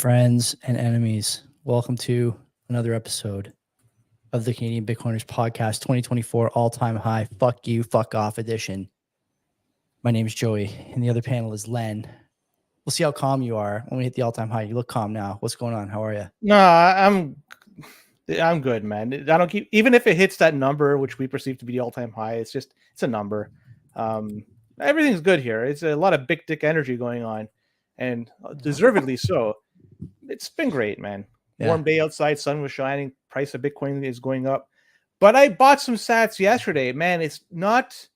Friends and enemies, welcome to another episode of the Canadian Bitcoiners Podcast 2024 all-time high fuck you, fuck off edition. My name is Joey, and the other panel is Len. We'll see how calm you are when we hit the all-time high. You look calm now. What's going on? How are you? No, I'm good, man. I don't keep, even if it hits that number, which we perceive to be the all-time high, it's a number. Everything's good here. It's a lot of big dick energy going on, and deservedly so. It's been great, man. Yeah. Warm day outside, sun was shining, price of Bitcoin is going up. But I bought some sats yesterday, man. It's not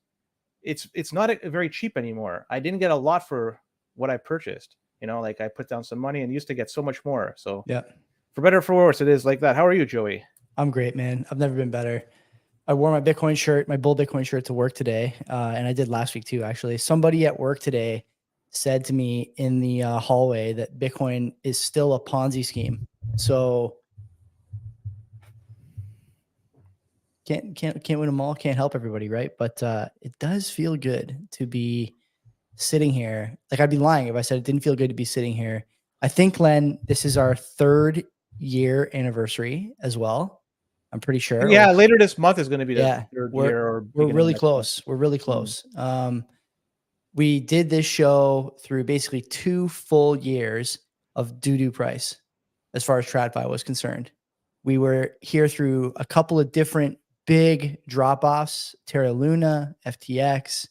very cheap anymore. I didn't get a lot for what I purchased. You know, like I put down some money and used to get so much more. So yeah, for better or for worse, it is like that. How are you, Joey? I'm great, man. I've never been better. I wore my Bitcoin shirt, my Bull Bitcoin shirt to work today. And I did last week too, actually. Somebody at work today said to me in the hallway that Bitcoin is still a Ponzi scheme. So can't win them all, can't help everybody, right? But it does feel good to be sitting here. Like, I'd be lying if I said it didn't feel good to be sitting here. I think, Len, this is our 3rd year anniversary as well. I'm pretty sure. Yeah, later this month is going to be the 3rd year. Or we're really close. We're really close. We did this show through basically 2 full years of doo-doo price as far as TradFi was concerned. We were here through a couple of different big drop-offs, Terra Luna, FTX,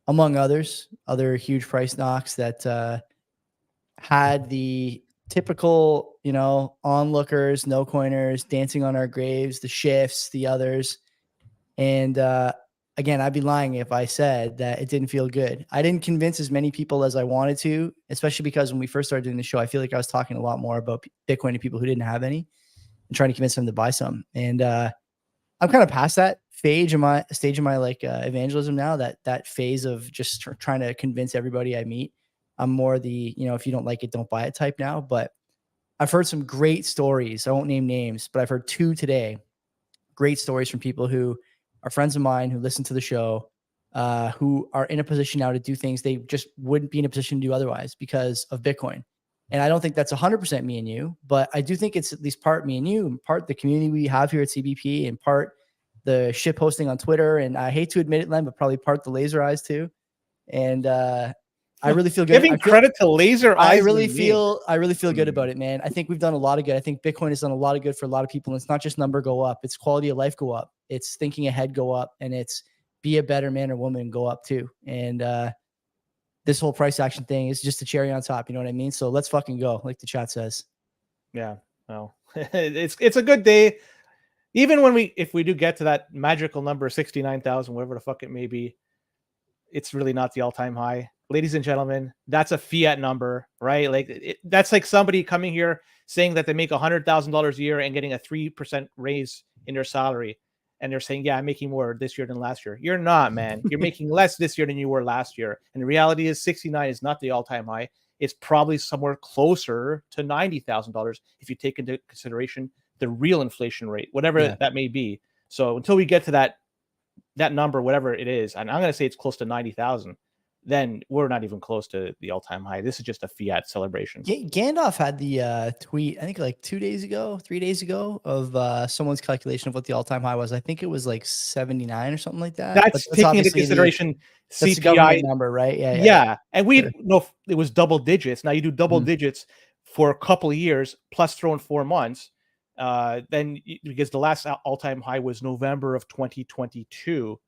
among others, other huge price knocks that had the typical, onlookers, no coiners dancing on our graves, the shifts, the others. And again, I'd be lying if I said that it didn't feel good. I didn't convince as many people as I wanted to, especially because when we first started doing the show, I feel like I was talking a lot more about Bitcoin to people who didn't have any and trying to convince them to buy some. And I'm kind of past that stage in my like evangelism now, that phase of just trying to convince everybody I meet. I'm more the, if you don't like it, don't buy it type now. But I've heard some great stories. I won't name names, but I've heard 2 today. Great stories from people who are friends of mine who listen to the show, who are in a position now to do things they just wouldn't be in a position to do otherwise because of Bitcoin. And I don't think that's 100% me and you, but I do think it's at least part me and you, and part the community we have here at CBP, and part the shit posting on Twitter. And I hate to admit it, Len, but probably part the laser eyes too. And I really feel good. Giving credit to laser eyes. I really feel good about it, man. I think we've done a lot of good. I think Bitcoin has done a lot of good for a lot of people. And it's not just number go up. It's quality of life go up. It's thinking ahead go up. And it's be a better man or woman go up too. And this whole price action thing is just a cherry on top. You know what I mean? So let's fucking go, like the chat says. Yeah. Well, it's a good day. Even if we do get to that magical number, 69,000, whatever the fuck it may be, it's really not the all-time high. Ladies and gentlemen, that's a fiat number, right? Like that's like somebody coming here saying that they make $100,000 a year and getting a 3% raise in their salary. And they're saying, yeah, I'm making more this year than last year. You're not, man. You're making less this year than you were last year. And the reality is 69 is not the all-time high. It's probably somewhere closer to $90,000 if you take into consideration the real inflation rate, whatever that may be. So until we get to that number, whatever it is, and I'm going to say it's close to 90,000, then we're not even close to the all-time high. This is just a fiat celebration. Gandalf had the tweet, I think like 3 days ago, of someone's calculation of what the all-time high was. I think it was like 79 or something like that. That's taking into consideration CPI number, right? Yeah. And we know it was double digits. Now you do double digits for a couple of years, plus throw in 4 months. Then because the last all-time high was November of 2022.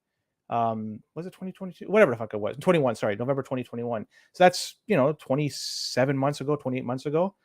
Was it 2022? Whatever the fuck it was. 21, sorry, November 2021. So that's 27 months ago, 28 months ago.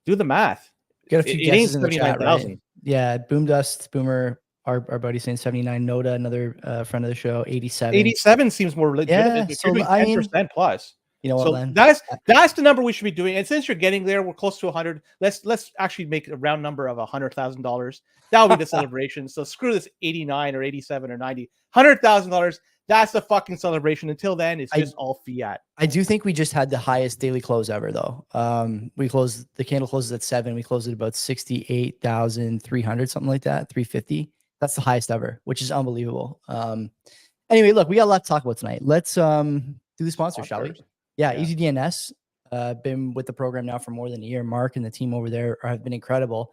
Do the math. Get a few guesses in the chat, right? Yeah, Boomdust, Boomer, our buddy saying 79. Noda, another friend of the show, 87. 87 seems more legitimate. Yeah, so 10% plus. You know what, so Len? That's the number we should be doing. And since you're getting there, we're close to 100. Let's actually make a round number of $100,000. That would be the celebration. So screw this 89 or 87 or 90. $100,000. That's the fucking celebration. Until then, it's just all fiat. I do think we just had the highest daily close ever, though. The candle closes at 7. We closed at about 68,300, something like that, 350. That's the highest ever, which is unbelievable. Anyway, look, we got a lot to talk about tonight. Let's do the sponsor, shall we? Yeah, EasyDNS. been with the program now for more than a year. Mark and the team over there have been incredible.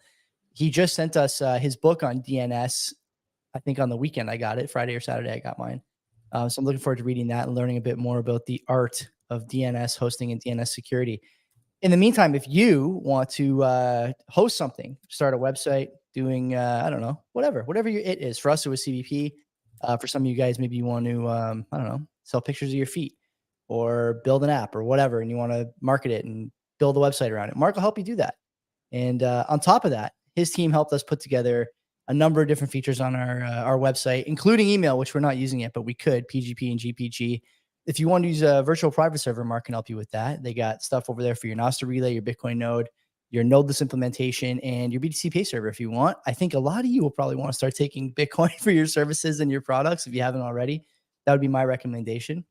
He just sent us his book on DNS. I think on the weekend I got it. Friday or Saturday I got mine. So I'm looking forward to reading that and learning a bit more about the art of DNS hosting and DNS security. In the meantime, if you want to host something, start a website, doing, I don't know, whatever your it is. For us, it was CBP. For some of you guys, maybe you want to, I don't know, sell pictures of your feet or build an app or whatever, and you want to market it and build a website around it. Mark will help you do that. And on top of that, his team helped us put together a number of different features on our website, including email, which we're not using yet, but we could, PGP and GPG. If you want to use a virtual private server, Mark can help you with that. They got stuff over there for your Nostr relay, your Bitcoin node, your nodeless implementation, and your BTC Pay server if you want. I think a lot of you will probably want to start taking Bitcoin for your services and your products if you haven't already. That would be my recommendation.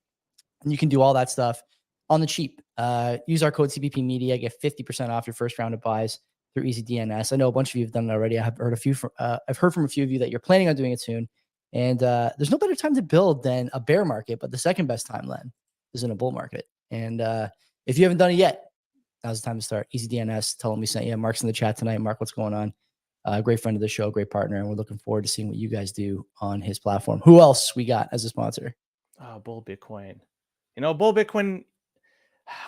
And you can do all that stuff on the cheap. Use our code CPP Media, get 50% off your first round of buys through EasyDNS. I know a bunch of you have done it already. I've heard from a few of you that you're planning on doing it soon. And there's no better time to build than a bear market, but the second best time, Len, is in a bull market. And if you haven't done it yet, now's the time to start. EasyDNS, tell them we sent you. Mark's in the chat tonight. Mark, what's going on? Great friend of the show, great partner, and we're looking forward to seeing what you guys do on his platform. Who else we got as a sponsor? Bull Bitcoin. Bull Bitcoin,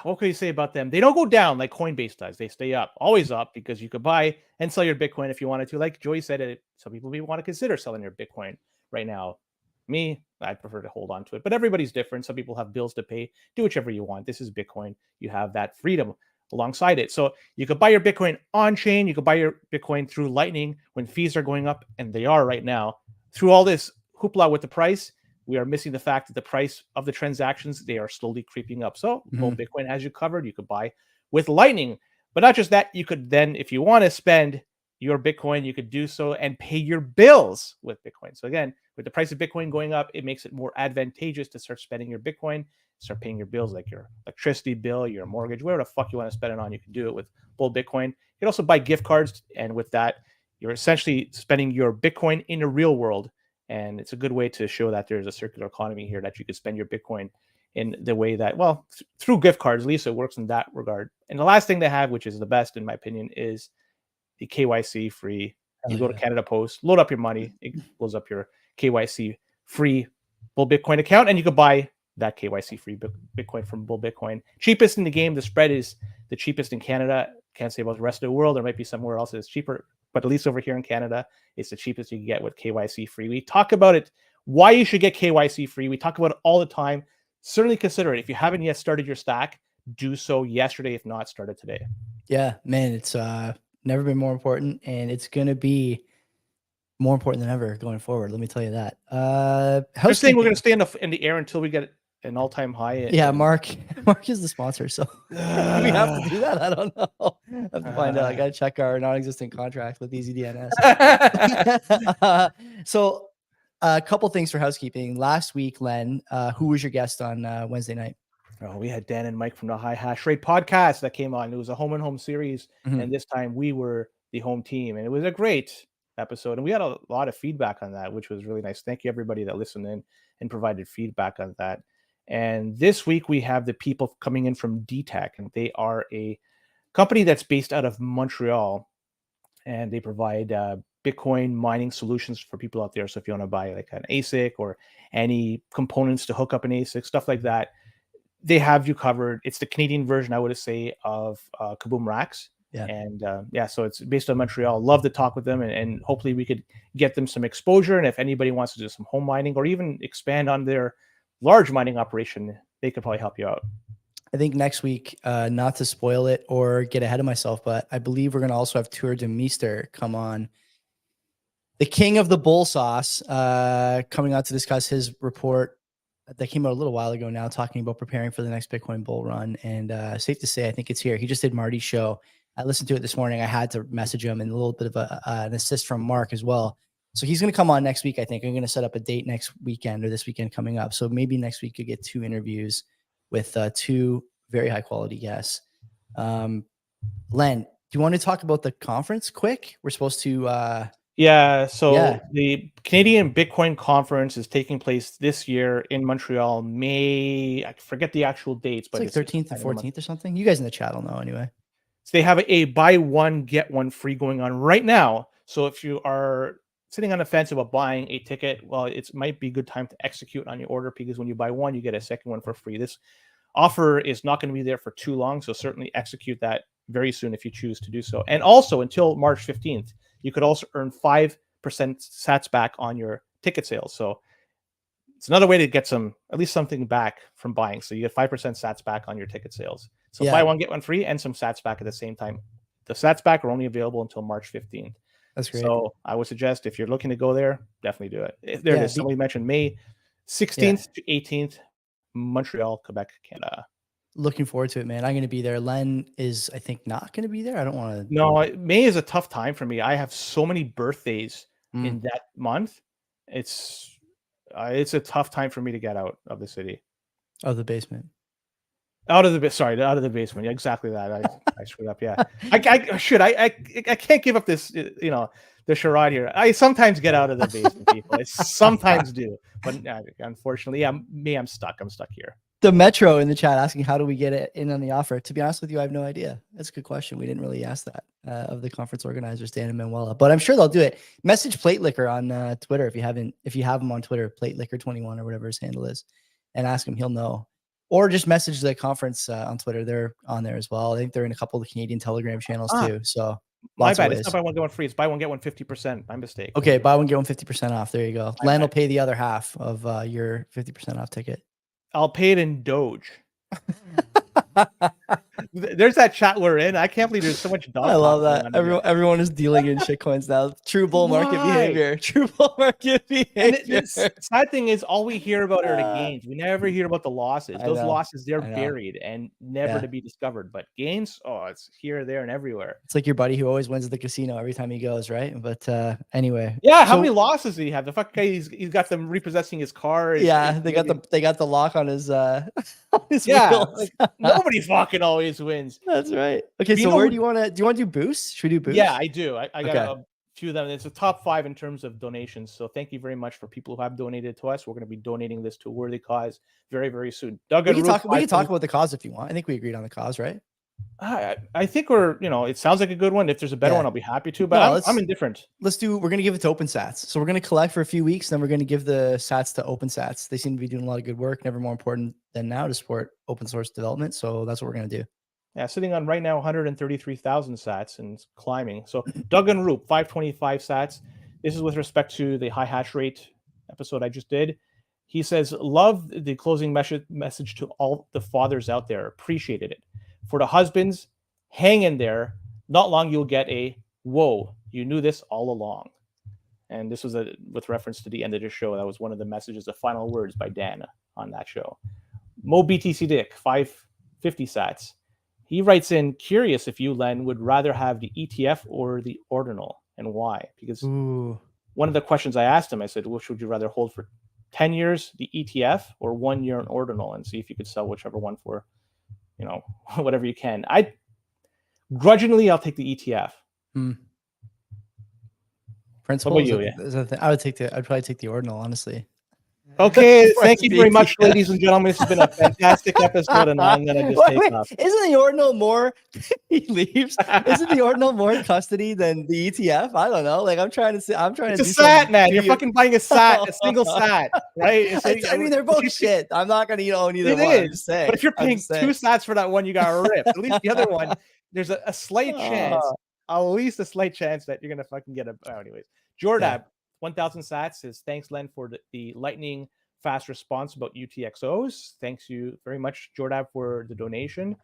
what can you say about them? They don't go down like Coinbase does. They stay up, always up, because you could buy and sell your Bitcoin if you wanted to. Like Joey said, some people may want to consider selling your Bitcoin right now. Me, I prefer to hold on to it, but everybody's different. Some people have bills to pay. Do whichever you want. This is Bitcoin. You have that freedom alongside it. So you could buy your Bitcoin on chain. You could buy your Bitcoin through Lightning when fees are going up, and they are right now. Through all this hoopla with the price, we are missing the fact that the price of the transactions, they are slowly creeping up. So Bull Bitcoin has you covered. You could buy with Lightning, but not just that. You could then, if you want to spend your Bitcoin, you could do so and pay your bills with Bitcoin. So again, with the price of Bitcoin going up, it makes it more advantageous to start spending your Bitcoin, start paying your bills, like your electricity bill, your mortgage, whatever the fuck you want to spend it on. You can do it with Bull Bitcoin. You can also buy gift cards, and with that, you're essentially spending your Bitcoin in the real world. And it's a good way to show that there's a circular economy here, that you could spend your Bitcoin in the way that, well, through gift cards. At least it works in that regard. And the last thing they have, which is the best in my opinion, is the KYC free. You go to Canada Post, load up your money, it blows up your KYC free Bull Bitcoin account, and you could buy that KYC free Bitcoin from Bull Bitcoin. Cheapest in the game. The spread is the cheapest in Canada. Can't say about the rest of the world. There might be somewhere else that's cheaper, but at least over here in Canada, it's the cheapest you can get with KYC free. We talk about it, why you should get KYC free. We talk about it all the time. Certainly consider it. If you haven't yet started your stack, do so yesterday. If not, start it today. Yeah, man, it's never been more important, and it's going to be more important than ever going forward. Let me tell you that. I'm saying we're going to stay in the air until we get an all-time high. Yeah, Mark is the sponsor, so do we have to do that? I don't know. I have to find out. I got to check our non-existent contract with EasyDNS. So a couple things for housekeeping. Last week, Len, who was your guest on Wednesday night? Oh, we had Dan and Mike from the High Hash Rate podcast that came on. It was a home and home series, and this time we were the home team, and it was a great episode. And we had a lot of feedback on that, which was really nice. Thank you everybody that listened in and provided feedback on that. And this week we have the people coming in from DTech, and they are a company that's based out of Montreal, and they provide Bitcoin mining solutions for people out there. So if you want to buy like an ASIC or any components to hook up an ASIC, stuff like that, they have you covered. It's the Canadian version, I would say, of Kaboom Racks. Yeah. And so it's based on Montreal. Love to talk with them, and hopefully we could get them some exposure. And if anybody wants to do some home mining or even expand on their large mining operation, they could probably help you out. I think next week, not to spoil it or get ahead of myself, but I believe we're going to also have Tour de Meester come on. The king of the bull sauce coming on to discuss his report that came out a little while ago now, talking about preparing for the next Bitcoin bull run. And safe to say, I think it's here. He just did Marty's show. I listened to it this morning. I had to message him, and a little bit of an assist from Mark as well. So he's going to come on next week. I think I'm going to set up a date next weekend or this weekend coming up. So maybe next week you get 2 interviews with 2 very high quality guests. Len, do you want to talk about the conference quick? We're supposed to Yeah, so Yeah. the Canadian Bitcoin conference is taking place this year in Montreal, May. I forget the actual dates, It's but like it's 13th and sometime in the month. 14th or something. You guys in the chat will know anyway. So they have a buy one get one free going on right now. So if you are sitting on the fence about buying a ticket, well, it might be a good time to execute on your order, because when you buy one, you get a second one for free. This offer is not going to be there for too long, so certainly execute that very soon if you choose to do so. And also until March 15th, you could also earn 5% sats back on your ticket sales. So it's another way to get at least something back from buying. So you get 5% sats back on your ticket sales. So buy one, get one free, and some sats back at the same time. The sats back are only available until March 15th. That's great. So I would suggest, if you're looking to go there, definitely do it. There it is. Somebody mentioned May 16th to 18th, Montreal, Quebec, Canada. Looking forward to it, man. I'm going to be there. Len is, I think, not going to be there. I don't want to. No, May is a tough time for me. I have so many birthdays in that month. It's a tough time for me to get out of the city. Of the basement. Out of the basement. Yeah, exactly that. I screwed up. Yeah, I can't give up this. The charade here. I sometimes get out of the basement, people. I sometimes do, but unfortunately, I'm stuck. I'm stuck here. The Metro in the chat asking, how do we get it in on the offer? To be honest with you, I have no idea. That's a good question. We didn't really ask that of the conference organizers, Dan and Manuela, but I'm sure they'll do it. Message Plate Liquor on Twitter if you have him on Twitter, Plate Liquor 21 or whatever his handle is, and ask him. He'll know. Or just message the conference on Twitter. They're on there as well. I think they're in a couple of the Canadian Telegram channels too. So my bad. It's not buy one, get one free. It's buy one, get one 50%. My mistake. Okay, buy one, get one 50% off. There you go. Len will pay the other half of your 50% off ticket. I'll pay it in Doge. There's that chat we're in. I can't believe there's so much dog. I love that. Everyone is dealing in shitcoins now. True bull market behavior. True bull market behavior. And the sad thing is, all we hear about are the gains. We never hear about the losses. Those losses, they're buried and never to be discovered. But gains, it's here, there, and everywhere. It's like your buddy who always wins at the casino every time he goes, right? But anyway. Yeah, how many losses did he have? The fuck guy, he's got them repossessing his car. They got the lock on his wheels. Like, nobody fucking always wins. That's right. Okay, so where do you want to do boosts? Should we do boosts? Yeah, I do. I got a few of them. It's a top 5 in terms of donations. So thank you very much for people who have donated to us. We're going to be donating this to a worthy cause very, very soon. Doug, we can talk about the cause if you want. I think we agreed on the cause, right? I think it sounds like a good one. If there's a better one, I'll be happy to, but I'm indifferent. We're going to give it to OpenSats. So we're going to collect for a few weeks, then we're going to give the sats to OpenSats. They seem to be doing a lot of good work, never more important than now to support open source development. So that's what we're going to do. Yeah, sitting on right now 133,000 sats and climbing. So Doug and Roop, 525 sats. This is with respect to the high hash rate episode I just did. He says, love the closing message to all the fathers out there. Appreciated it. For the husbands, hang in there. Not long you'll get a, whoa, you knew this all along. And this was with reference to the end of the show. That was one of the messages, the final words by Dan on that show. Mo BTC Dick, 550 sats. He writes in, curious if you, Len, would rather have the ETF or the Ordinal, and why? Because one of the questions I asked him, I said, which would you rather hold for 10 years, the ETF, or 1 year an Ordinal, and see if you could sell whichever one for, whatever you can. I'll take the ETF. Principal, what about you? I'd probably take the Ordinal, honestly. Okay, thank you very much, ladies and gentlemen. This has been a fantastic episode, and I'm gonna just take off. Isn't the Ordinal more? He leaves. Isn't the Ordinal more custody than the ETF? I don't know. Like I'm trying to. It's a sat, man. You're fucking buying a sat, a single sat, right? I mean, they're both shit. I'm not gonna own either one. I'm just saying. But if you're paying 2 sats for that one, you got ripped. At least the other one, there's a slight chance, at least a slight chance that you're gonna fucking get a. Anyways, Jordab. 1,000 sats says, thanks, Len, for the lightning fast response about UTXOs. Thanks you very much, Jordab, for the donation.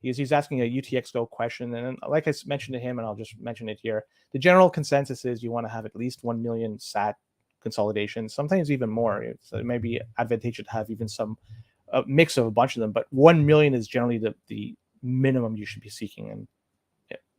He's asking a UTXO question. And like I mentioned to him, and I'll just mention it here, the general consensus is you want to have at least 1 million sat consolidation, sometimes even more. So it may be advantageous to have even some mix of a bunch of them, but 1 million is generally the minimum you should be seeking. And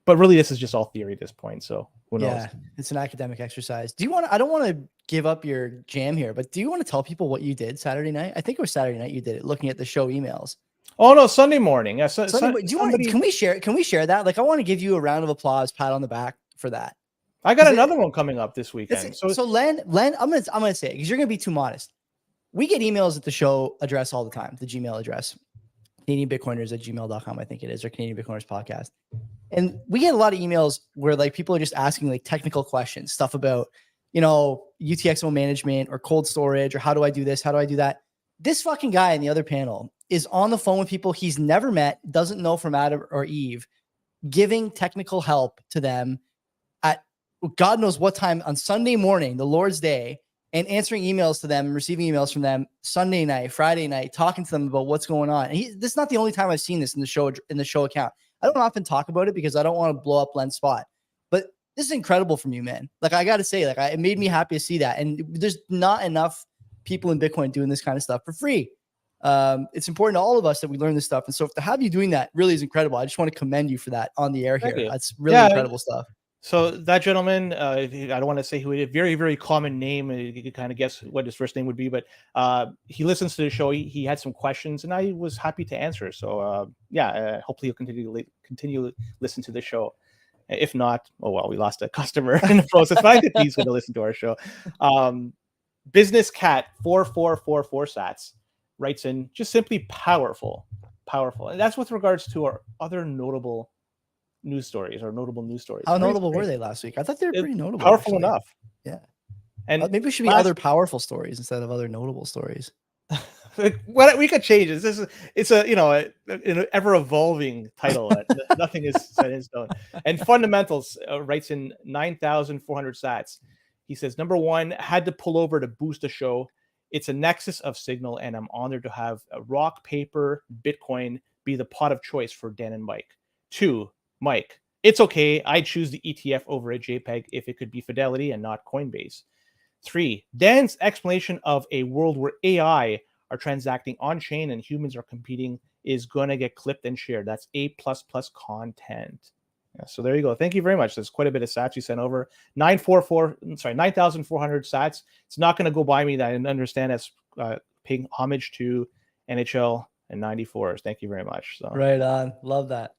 but really, this is just all theory at this point. So who knows? Yeah, it's an academic exercise. I don't want to give up your jam here, but do you want to tell people what you did Saturday night? I think it was Saturday night you did it, looking at the show emails. Oh no, Sunday morning. Yeah, Can we share that? Like, I want to give you a round of applause, pat on the back for that. I got another one coming up this weekend. So Len, I'm gonna say it because you're gonna be too modest. We get emails at the show address all the time, the Gmail address, CanadianBitcoiners@gmail.com, I think it is, or Canadian Bitcoiners Podcast. And we get a lot of emails where like people are just asking like technical questions, stuff about, UTXO management or cold storage, or how do I do this? How do I do that? This fucking guy in the other panel is on the phone with people he's never met, doesn't know from Adam or Eve, giving technical help to them at God knows what time on Sunday morning, the Lord's Day, and answering emails to them, receiving emails from them Sunday night, Friday night, talking to them about what's going on. And this is not the only time I've seen this in the show account. I don't often talk about it because I don't want to blow up Len's spot, but this is incredible from you, man. Like, I got to say, like, it made me happy to see that. And there's not enough people in Bitcoin doing this kind of stuff for free. It's important to all of us that we learn this stuff. And so to have you doing that really is incredible. I just want to commend you for that on the air here. That's really incredible stuff. So that gentleman, I don't want to say who it is, very, very common name. You can kind of guess what his first name would be, but he listens to the show. He had some questions, and I was happy to answer. So hopefully he'll continue to listen to the show. If not, oh well, we lost a customer in the process. But I think he's going to listen to our show. Business Cat 4444 Sats writes in just simply powerful, and that's with regards to our other notable news stories. How notable were they last week? I thought they were pretty notable. Powerful enough. Yeah. And maybe it should be other powerful stories instead of other notable stories. What we could change is it's an ever evolving title. Nothing is set in stone. And Fundamentals writes in 9,400 sats. He says, number one, had to pull over to boost the show. It's a nexus of signal, and I'm honored to have a rock, paper, Bitcoin be the pot of choice for Dan and Mike. 2, Mike, it's okay. I choose the ETF over a JPEG if it could be Fidelity and not Coinbase. 3, Dan's explanation of a world where AI are transacting on chain and humans are competing is going to get clipped and shared. That's A++ content. Yeah, so there you go. Thank you very much. There's quite a bit of sats you sent over. 9,400 sats. It's not going to go by me that I understand as paying homage to NHL and 94s. Thank you very much. So. Right on. Love that.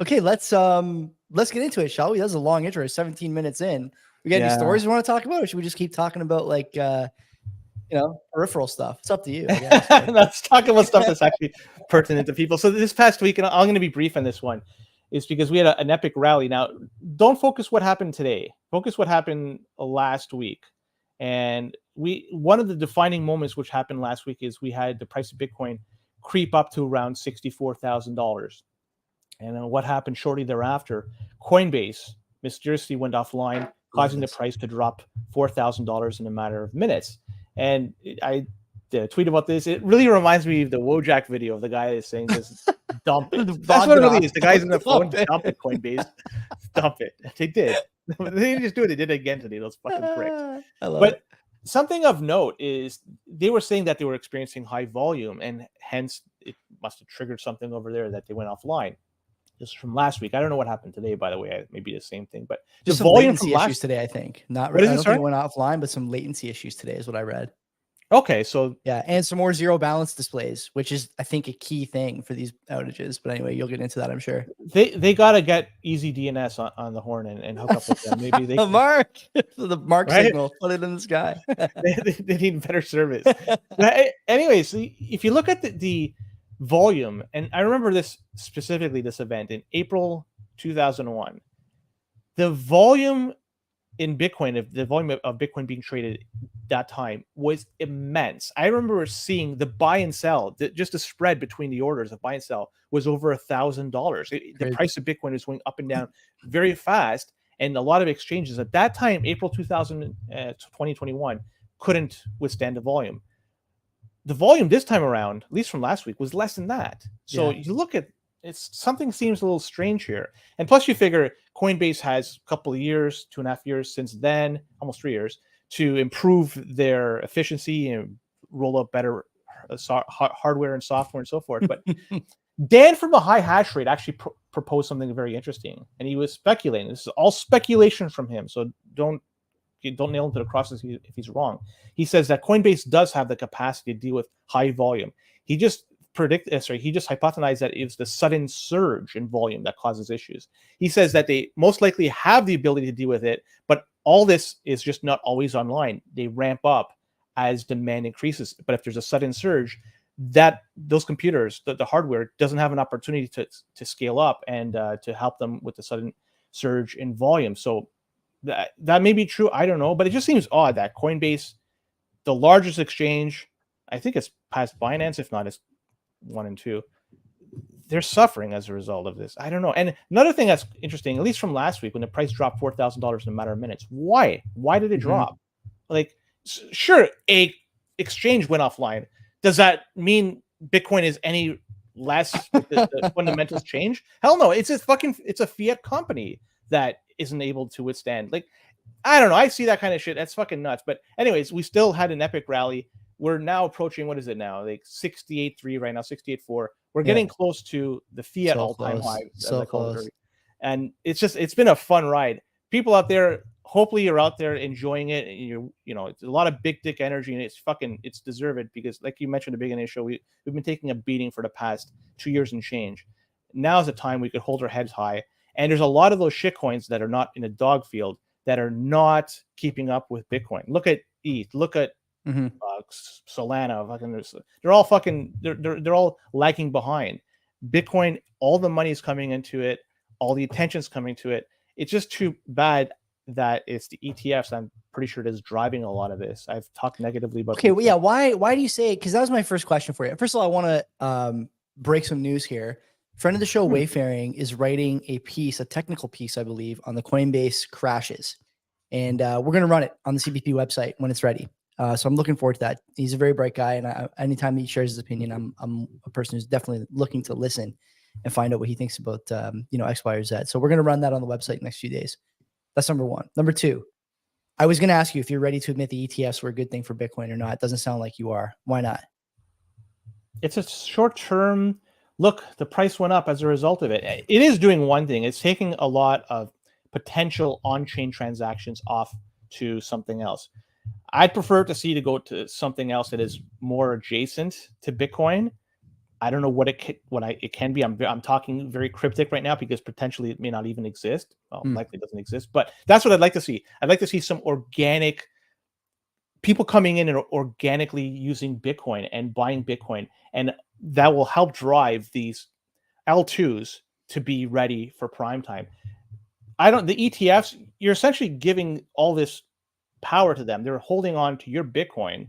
Okay, let's get into it, shall we? That was a long intro. 17 minutes in. We got any stories we want to talk about, or should we just keep talking about like peripheral stuff? It's up to you, I guess. Let's talk about stuff that's actually pertinent to people. So this past week, and I'm going to be brief on this one, is because we had an epic rally. Now, don't focus what happened today. Focus what happened last week. And one of the defining moments which happened last week is we had the price of Bitcoin creep up to around $64,000. And what happened shortly thereafter? Coinbase mysteriously went offline, causing the price to drop $4,000 in a matter of minutes. And I did a tweet about this. It really reminds me of the Wojak video of the guy that's saying this, dump it. That's what it really is. The guy's in the phone, dump it, Coinbase. Dump it. They did. They didn't just do it. They did it again today, those fucking pricks. But something of note is they were saying that they were experiencing high volume, and hence it must have triggered something over there that they went offline. This is from last week. I don't know what happened today, by the way. Maybe the same thing, but just some latency issues today, I think. I don't think it went offline, but some latency issues today is what I read. Okay, so yeah, and some more zero balance displays, which is, I think, a key thing for these outages. But anyway, you'll get into that, I'm sure. They got to get easy DNS on the horn and hook up with them. Maybe they the mark signal, put it in the sky. they need better service. But anyways, if you look at the volume, and I remember this specifically, this event in April 2001, the volume in Bitcoin, the volume of Bitcoin being traded that time was immense. I remember seeing the buy and sell, just the spread between the orders of buy and sell was over $1,000. The price of Bitcoin is going up and down very fast, and a lot of exchanges at that time, April 2021, couldn't withstand the volume. The volume this time around, at least from last week, was less than that. So you look at something seems a little strange here. And plus you figure Coinbase has a couple of years, 2.5 years since then, almost 3 years, to improve their efficiency and roll out better hardware and software and so forth. But Dan from a high hash rate actually proposed something very interesting. And he was speculating. This is all speculation from him. So don't nail him to the cross if he's wrong. He says that Coinbase does have the capacity to deal with high volume. He just he just hypothesized that it's the sudden surge in volume that causes issues. He says that they most likely have the ability to deal with it, but all this is just not always online. They ramp up as demand increases. But if there's a sudden surge, that those computers, the hardware, doesn't have an opportunity to scale up and to help them with the sudden surge in volume. So that may be true. I don't know, but it just seems odd that Coinbase, the largest exchange, I think it's past Binance, if not, it's 1 and 2. They're suffering as a result of this. I don't know. And another thing that's interesting, at least from last week, when the price dropped $4,000 in a matter of minutes, why did it drop? Like, sure, a exchange went offline. Does that mean Bitcoin is any less? The fundamentals change? Hell no. It's a fiat company that isn't able to withstand. Like, I don't know. I see that kind of shit. That's fucking nuts. But anyways, we still had an epic rally. We're now approaching, what is it now? Like 68.3 right now, 68.4. We're getting close to the fiat all-time high. So close. And it's been a fun ride. People out there, hopefully you're out there enjoying it. And it's a lot of big dick energy, and it's deserved, because like you mentioned at the beginning of the show, we've been taking a beating for the past 2 years and change. Now is the time we could hold our heads high. And there's a lot of those shit coins that are not in a dog field that are not keeping up with Bitcoin. Look at ETH. Look at Solana. They're all they're all lagging behind. Bitcoin, all the money is coming into it. All the attention's coming to it. It's just too bad that it's the ETFs. I'm pretty sure it is driving a lot of this. I've talked negatively about. Okay, well, yeah. Why do you say it? Because that was my first question for you. First of all, I want to break some news here. Friend of the show, Wayfaring, is writing a technical piece, I believe, on the Coinbase crashes, and we're going to run it on the CPP website when it's ready. So I'm looking forward to that. He's a very bright guy, and anytime he shares his opinion, I'm a person who's definitely looking to listen and find out what he thinks about X, Y, or Z. So we're going to run that on the website next few days. That's number one. Number two, I was going to ask you if you're ready to admit the ETFs were a good thing for Bitcoin or not. It doesn't sound like you are. Why not? It's a short-term look. The price went up as a result of it. It is doing one thing. It's taking a lot of potential on-chain transactions off to something else. I'd prefer to go to something else that is more adjacent to Bitcoin. I don't know what it can be. I'm talking very cryptic right now because potentially it may not even exist. Well, likely doesn't exist, but that's what I'd like to see. I'd like to see some organic people coming in and organically using Bitcoin and buying Bitcoin, and that will help drive these L2s to be ready for prime time. The ETFs, you're essentially giving all this power to them. They're holding on to your Bitcoin,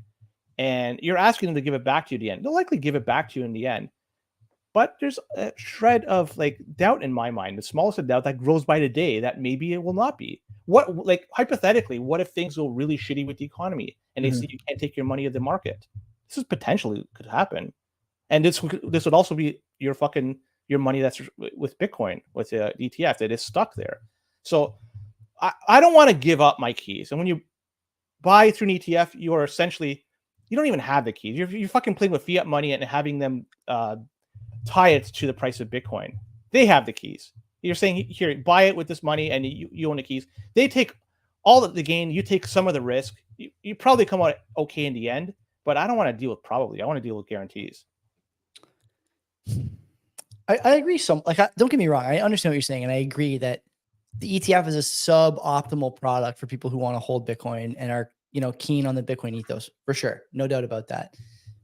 and you're asking them to give it back to you at the end. They'll likely give it back to you in the end. But there's a shred of doubt in my mind, the smallest of doubt that grows by the day, that maybe it will not be. Hypothetically, what if things go really shitty with the economy and they say you can't take your money at the market? This is potentially could happen. And this would also be your money that's with Bitcoin, with the ETF that is stuck there. So I don't want to give up my keys. And when you buy through an ETF, you are essentially, you don't even have the keys. You're fucking playing with fiat money and having them tie it to the price of Bitcoin. They have the keys. You're saying, here, buy it with this money, and you own the keys. They take all of the gain. You take some of the risk. You probably come out okay in the end, but I don't want to deal with probably. I want to deal with guarantees. I agree. Don't get me wrong. I understand what you're saying, and I agree that the ETF is a suboptimal product for people who want to hold Bitcoin and are keen on the Bitcoin ethos, for sure. No doubt about that.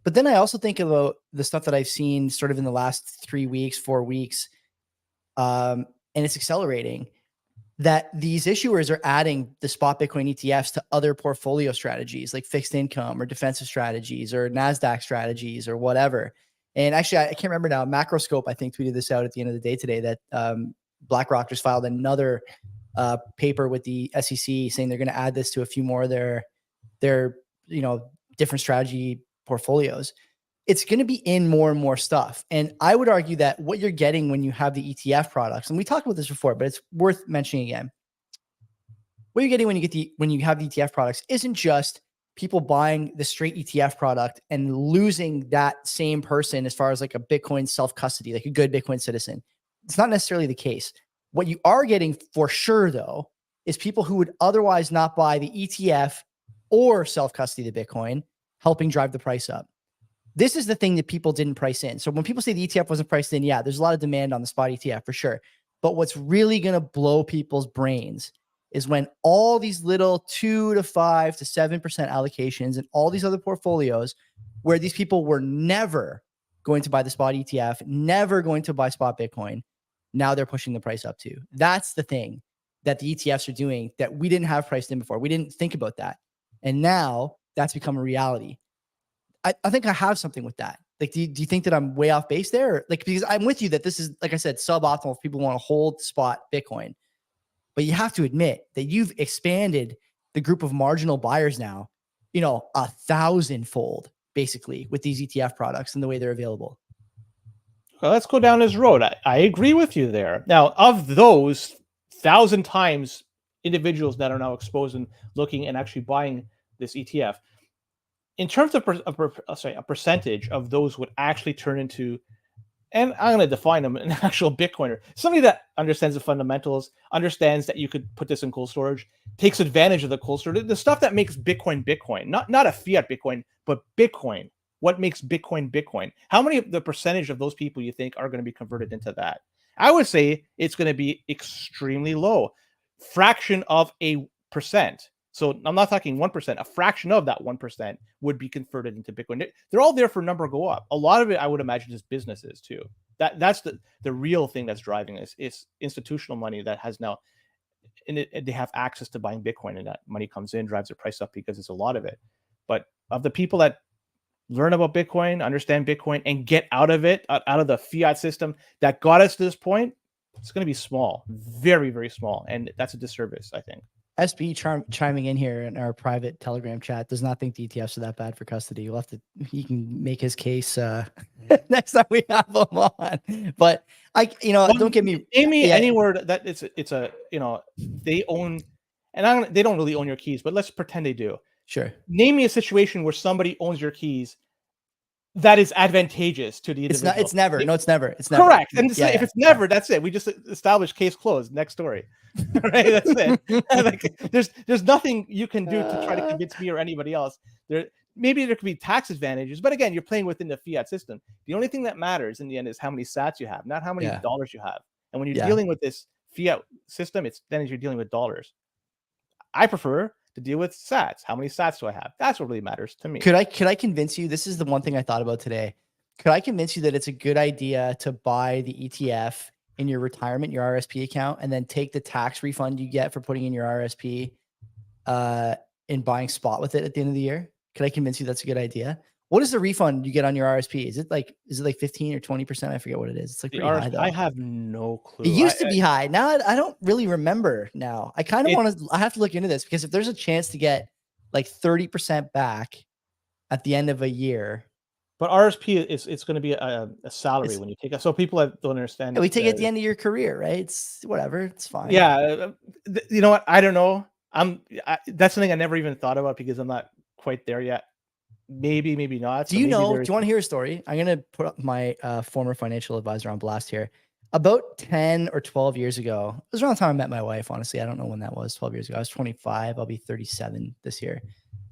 But then I also think about the stuff that I've seen sort of in the last 3 weeks, 4 weeks, and it's accelerating, that these issuers are adding the spot Bitcoin ETFs to other portfolio strategies like fixed income or defensive strategies or NASDAQ strategies or whatever. And actually, I can't remember now, Macroscope, I think, tweeted this out at the end of the day today, that BlackRock just filed another paper with the SEC saying they're going to add this to a few more of their different strategy portfolios. It's going to be in more and more stuff. And I would argue that what you're getting when you have the ETF products, and we talked about this before, but it's worth mentioning again. What you're getting when you have the ETF products isn't just people buying the straight ETF product and losing that same person as far as like a Bitcoin self-custody, like a good Bitcoin citizen. It's not necessarily the case. What you are getting for sure, though, is people who would otherwise not buy the ETF or self-custody the Bitcoin, helping drive the price up. this is the thing that people didn't price in. So when people say the ETF wasn't priced in, yeah, there's a lot of demand on the spot ETF for sure. But what's really going to blow people's brains is when all these little 2 to 5 to 7% allocations and all these other portfolios where these people were never going to buy the spot ETF, never going to buy spot Bitcoin, now they're pushing the price up too. That's the thing that the ETFs are doing that we didn't have priced in before. We didn't think about that. And now that's become a reality. I think I have something with that. Like, do you think that I'm way off base there? Or, like, because I'm with you that this is, like I said, suboptimal if people want to hold spot Bitcoin. But you have to admit that you've expanded the group of marginal buyers now, 1,000-fold, basically, with these ETF products and the way they're available. Well, let's go down this road. I agree with you there. Now, of those 1,000 times individuals that are now exposed and looking and actually buying this ETF, in terms of a percentage of those would actually turn into, and I'm going to define them, an actual Bitcoiner, somebody that understands the fundamentals, understands that you could put this in cold storage, takes advantage of the cold storage, the stuff that makes Bitcoin Bitcoin, not a fiat Bitcoin, but Bitcoin. What makes Bitcoin Bitcoin? How many of the percentage of those people you think are going to be converted into that? I would say it's going to be extremely low, fraction of a percent. So I'm not talking 1%, a fraction of that 1% would be converted into Bitcoin. They're all there for number go up. A lot of it, I would imagine, is businesses too. That's the real thing that's driving this. It's institutional money that has now, and they have access to buying Bitcoin, and that money comes in, drives the price up because it's a lot of it. But of the people that learn about Bitcoin, understand Bitcoin, and get out of it, out of the fiat system that got us to this point, it's going to be small, very, very small. And that's a disservice, I think. SB chiming in here in our private Telegram chat does not think the ETFs are that bad for custody. He can make his case next time we have him on. But don't get me. Name me anywhere that it's a they own, and they don't really own your keys, but let's pretend they do. Sure. Name me a situation where somebody owns your keys that is advantageous to the individual. It's never. No, it's never. It's never. Correct. And if it's never, that's it. We just established case closed. Next story. Right? That's it. Like, there's nothing you can do to try to convince me or anybody else. Maybe there could be tax advantages, but again, you're playing within the fiat system. The only thing that matters in the end is how many sats you have, not how many dollars you have. And when you're dealing with this fiat system, then you're dealing with dollars. I prefer to deal with sats. How many sats do I have? That's what really matters to me. Could I convince you? This is the one thing I thought about today. Could I convince you that it's a good idea to buy the ETF in your retirement, your RSP account, and then take the tax refund you get for putting in your RSP and buying spot with it at the end of the year? Could I convince you that's a good idea? What is the refund you get on your RSP? Is it like 15 or 20%? I forget what it is. It's like pretty high though. I have no clue. It used to be high. Now I don't really remember now. I kind of want to, I have to look into this, because if there's a chance to get like 30% back at the end of a year. But RSP it's going to be a salary when you take it. So people that don't understand. We take it at the end of your career, right? It's whatever. It's fine. Yeah. You know what? I don't know. That's something I never even thought about because I'm not quite there yet. Maybe not. Do you want to hear a story? I'm going to put up my former financial advisor on blast here. About 10 or 12 years ago, it was around the time I met my wife, honestly. I don't know when that was, 12 years ago. I was 25. I'll be 37 this year.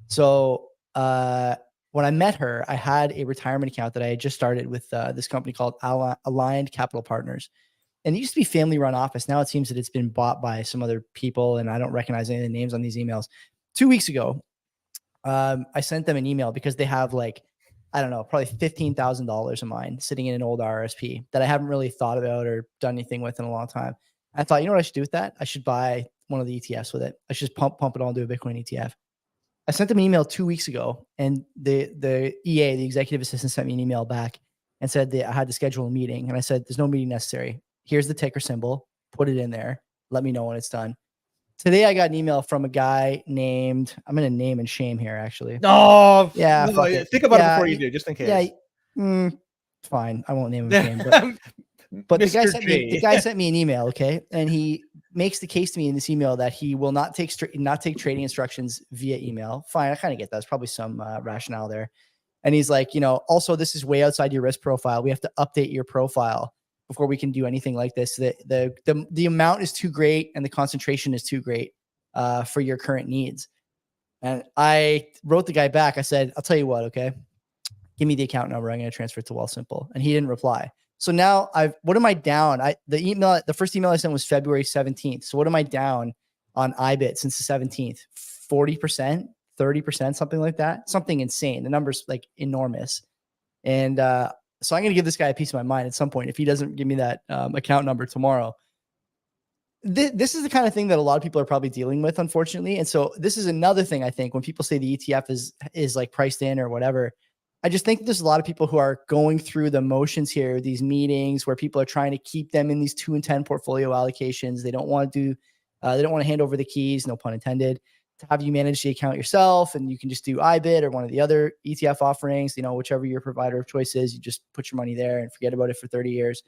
So when I met her, I had a retirement account that I had just started with this company called Aligned Capital Partners. And it used to be family-run office. Now it seems that it's been bought by some other people, and I don't recognize any of the names on these emails. 2 weeks ago, I sent them an email because they have probably $15,000 of mine sitting in an old RSP that I haven't really thought about or done anything with in a long time. I thought, you know what I should do with that? I should buy one of the ETFs with it. I should just pump it all into a Bitcoin ETF. I sent them an email 2 weeks ago, and the EA, the executive assistant, sent me an email back and said that I had to schedule a meeting. And I said, there's no meeting necessary. Here's the ticker symbol. Put it in there. Let me know when it's done. Today, I got an email from a guy named, I'm going to name and shame here, actually. No. Yeah. No, think about it before you do, just in case. Yeah. Fine. I won't name him again. But the guy sent me an email, okay? And he makes the case to me in this email that he will not take trading instructions via email. Fine. I kind of get that. There's probably some rationale there. And he's like, also, this is way outside your risk profile. We have to update your profile before we can do anything like this. The amount is too great and the concentration is too great for your current needs. And I wrote the guy back. I said, I'll tell you what, okay? give me the account number. I'm going to transfer it to Wealthsimple. And he didn't reply. So now what am I down? The first email I sent was February 17th. So what am I down on IBIT since the 17th? 40%, 30%, something like that. Something insane. The number's like enormous. And so I'm going to give this guy a piece of my mind at some point if he doesn't give me that account number tomorrow. This is the kind of thing that a lot of people are probably dealing with, unfortunately. And so this is another thing I think when people say the ETF is like priced in or whatever, I just think there's a lot of people who are going through the motions here, these meetings where people are trying to keep them in these 2 and 10 portfolio allocations. They don't want to hand over the keys, no pun intended, to have you manage the account yourself. And you can just do IBIT or one of the other ETF offerings, whichever your provider of choice is, you just put your money there and forget about it for 30 years.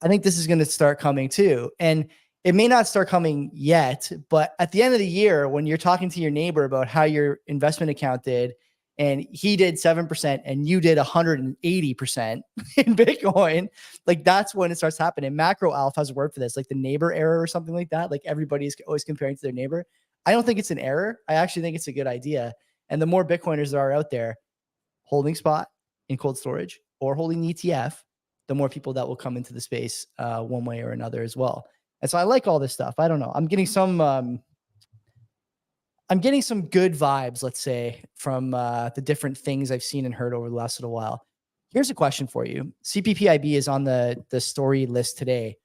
I think this is going to start coming too. And it may not start coming yet, but at the end of the year, when you're talking to your neighbor about how your investment account did, and he did 7% and you did 180% in Bitcoin, like that's when it starts happening. Macro Alpha has a word for this, like the neighbor error or something like that. Like everybody is always comparing to their neighbor. I don't think it's an error. I actually think it's a good idea. And the more Bitcoiners there are out there holding spot in cold storage or holding ETF, the more people that will come into the space one way or another as well. And so I like all this stuff. I don't know. I'm getting some good vibes, let's say, from the different things I've seen and heard over the last little while. Here's a question for you. CPPIB is on the story list today.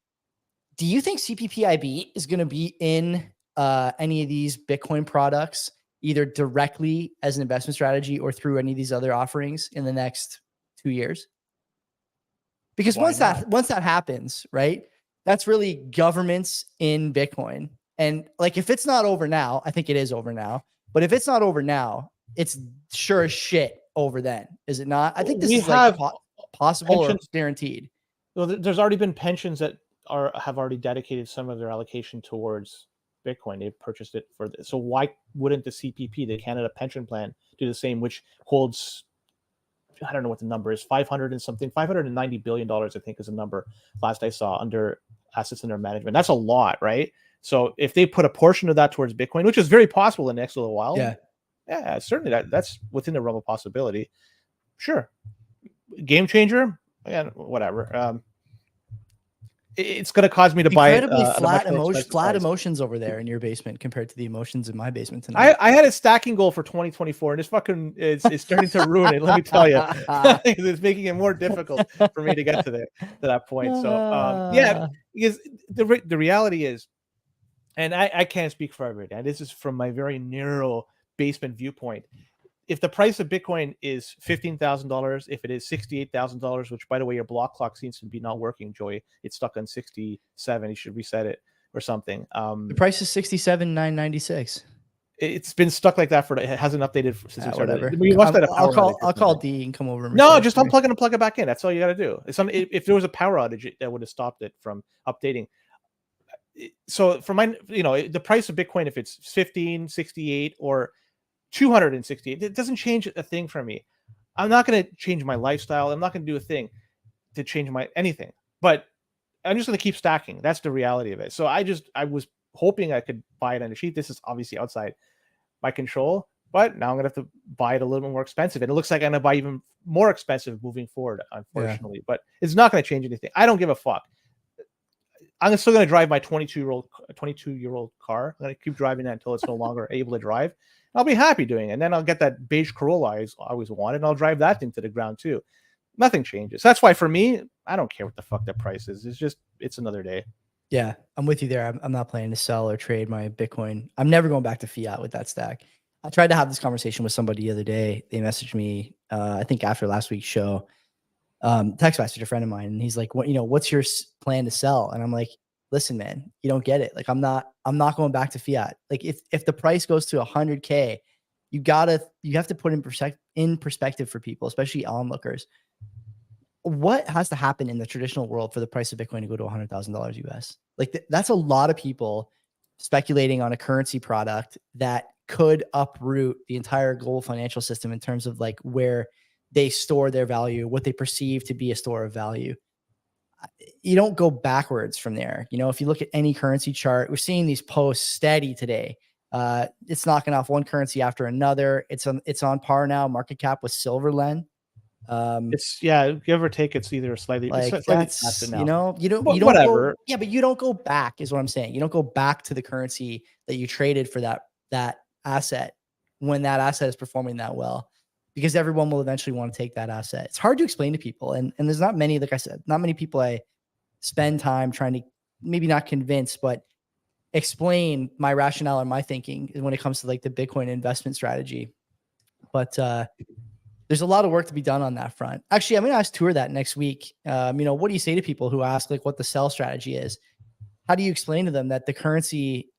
Do you think CPPIB is going to be in any of these Bitcoin products, either directly as an investment strategy or through any of these other offerings in the next 2 years? Because once that happens, right, that's really governments in Bitcoin. And like, if it's not over now, I think it is over now. But if it's not over now, it's sure as shit over then. Is it not? I think this is like possible or guaranteed. Well, there's already been pensions that have already dedicated some of their allocation towards Bitcoin. They've purchased it for this. So why wouldn't the CPP, the Canada Pension Plan, do the same, which holds, I don't know what the number is, $590 billion, I think is the number last I saw, under assets under management. That's a lot, right? So if they put a portion of that towards Bitcoin, which is very possible in the next little while, yeah, certainly that's within the realm of possibility. Sure. Game changer, again, whatever. It's going to cause me to buy incredibly flat emotions over there in your basement compared to the emotions in my basement tonight. I had a stacking goal for 2024, and it's starting to ruin it. Let me tell you, it's making it more difficult for me to get to that point. So yeah, because the reality is, and I can't speak for everybody, and this is from my very narrow basement viewpoint. If the price of Bitcoin is $15,000, if it is $68,000, which, by the way, your block clock seems to be not working, Joey, it's stuck on 67. You should reset it or something. The price is $67,996. It's been stuck like that it hasn't updated since we started. Whatever. I'll call D and come over. And no, just unplug it and plug it back in. That's all you got to do. If there was a power outage, that would have stopped it from updating. So for the price of Bitcoin, if it's 15, 68, or 268, it doesn't change a thing for me. I'm not going to change my lifestyle. I'm not going to do a thing to change anything, but I'm just going to keep stacking. That's the reality of it. So I was hoping I could buy it on the cheap. This is obviously outside my control, but now I'm going to have to buy it a little bit more expensive. And it looks like I'm going to buy even more expensive moving forward, unfortunately, but it's not going to change anything. I don't give a fuck. I'm still going to drive my 22-year-old car. I'm going to keep driving that until it's no longer able to drive. I'll be happy doing it. And then I'll get that beige Corolla I always wanted, and I'll drive that thing to the ground too. Nothing changes. That's why for me, I don't care what the fuck that price is. It's another day. Yeah, I'm with you there. I'm not planning to sell or trade my Bitcoin. I'm never going back to fiat with that stack. I tried to have this conversation with somebody the other day. They messaged me, I think after last week's show, text message a friend of mine, and he's like, what's your plan to sell? And I'm like, listen, man, you don't get it. Like, I'm not going back to fiat. Like, if the price goes to 100K, you have to put in perspective for people, especially onlookers. What has to happen in the traditional world for the price of Bitcoin to go to $100,000 US? Like, that's a lot of people speculating on a currency product that could uproot the entire global financial system in terms of like where they store their value, what they perceive to be a store of value. You don't go backwards from there. If you look at any currency chart, we're seeing these posts steady today. It's knocking off one currency after another. It's on par now, market cap with Silverlen. It's give or take. It's either slightly Like slightly that's, faster now. you don't Whatever. but you don't go back is what I'm saying. You don't go back to the currency that you traded for that asset when that asset is performing that well, because everyone will eventually want to take that asset. It's hard to explain to people. And there's not many, like I said, not many people I spend time trying to, maybe not convince, but explain my rationale or my thinking when it comes to like the Bitcoin investment strategy. But there's a lot of work to be done on that front. Actually, I'm going to ask Tour that next week. What do you say to people who ask like what the sell strategy is? How do you explain to them that the currency,